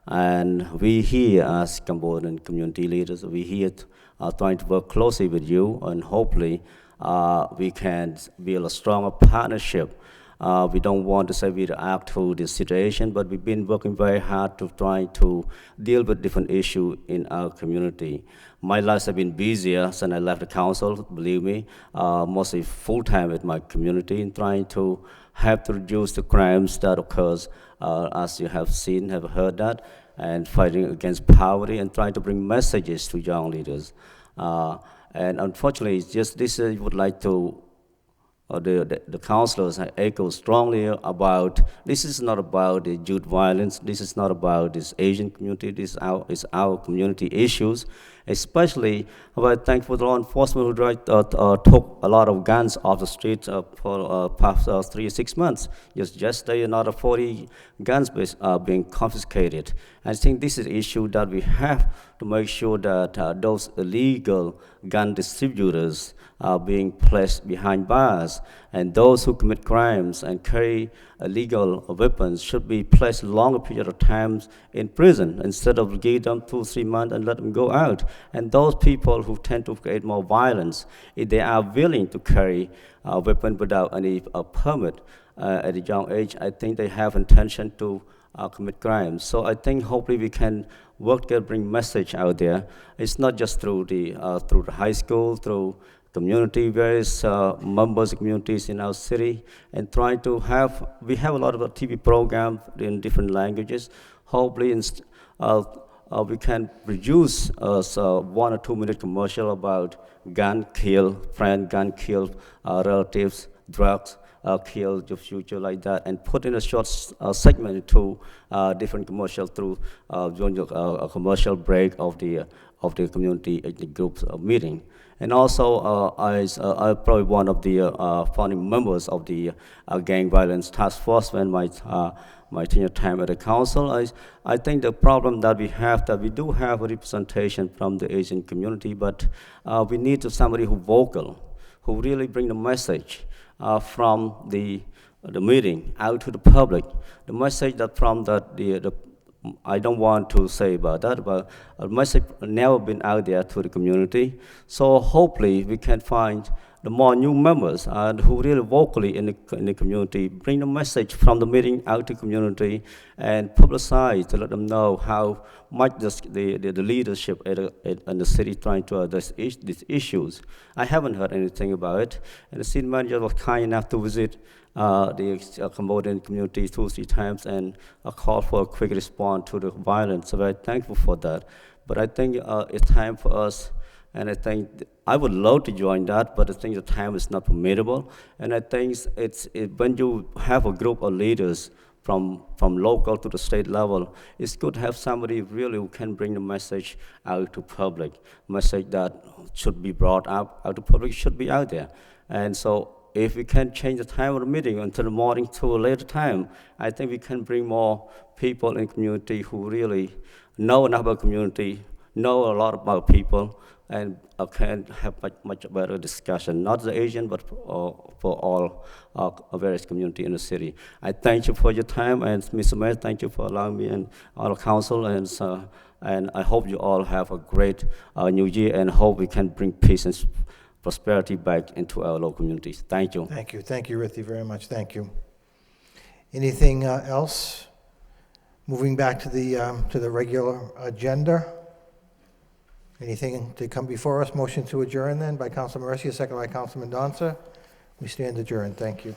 And we here as Cambodian community leaders, we here trying to work closely with you, and hopefully we can build a stronger partnership. We don't want to say we react to this situation, but we've been working very hard to try to deal with different issues in our community. My life has been busier since I left the council, believe me, mostly full-time with my community, in trying to have to reduce the crimes that occurs, as you have seen, have heard that, and fighting against poverty and trying to bring messages to young leaders. And unfortunately, just this I would like to the councillors echo strongly about, this is not about the youth violence, this is not about this Asian community, this is our community issues, especially I thank for the law enforcement who took a lot of guns off the street for past 3 or 6 months. Just yesterday, another 40 guns being confiscated. I think this is an issue that we have to make sure that those illegal gun distributors are being placed behind bars, and those who commit crimes and carry illegal weapons should be placed a longer period of time in prison instead of give them 2 or 3 months and let them go out. And those people who tend to create more violence, if they are willing to carry a weapon without any permit at a young age, I think they have intention to commit crimes. So I think hopefully we can work together, bring message out there. It's not just through the high school, through community, various members of communities in our city, and trying to we have a lot of TV programs in different languages. Hopefully we can produce a 1 or 2 minute commercial about gun kill friend, gun kill relatives, drugs kill your future, like that, and put in a short segment to different commercial through during a commercial break of the community group meeting. And also, I'm probably one of the founding members of the gang violence task force when my tenure time at the council. I think the problem that we do have a representation from the Asian community, but we need somebody who's vocal, who really bring the message from the meeting out to the public. The message that from the I don't want to say about that, but a message never been out there to the community. So hopefully we can find the more new members who really vocally in the community bring the message from the meeting out to the community and publicize to let them know how much the leadership in the city trying to address these issues. I haven't heard anything about it, and the city manager was kind enough to visit the Cambodian community 2 or 3 times and call for a quick response to the violence. So very thankful for that. But I think it's time for us, and I think I would love to join that, but I think the time is not permissible. And I think when you have a group of leaders from local to the state level, it's good to have somebody really who can bring the message out to public. Message that should be brought up out to public should be out there. And so if we can change the time of the meeting until the morning to a later time, I think we can bring more people in the community who really know enough about community, know a lot about people, and can have much better discussion, not the Asian, but for all various community in the city. I thank you for your time, and Mr. Mayor, thank you for allowing me and all the council, and I hope you all have a great new year, and hope we can bring peace and prosperity back into our local communities. Thank you. Thank you. Thank you, Rithi, very much. Thank you. Anything else? Moving back to the regular agenda. Anything to come before us? Motion to adjourn then by Councilman Mercia, second by Councilman Donza. We stand adjourned. Thank you.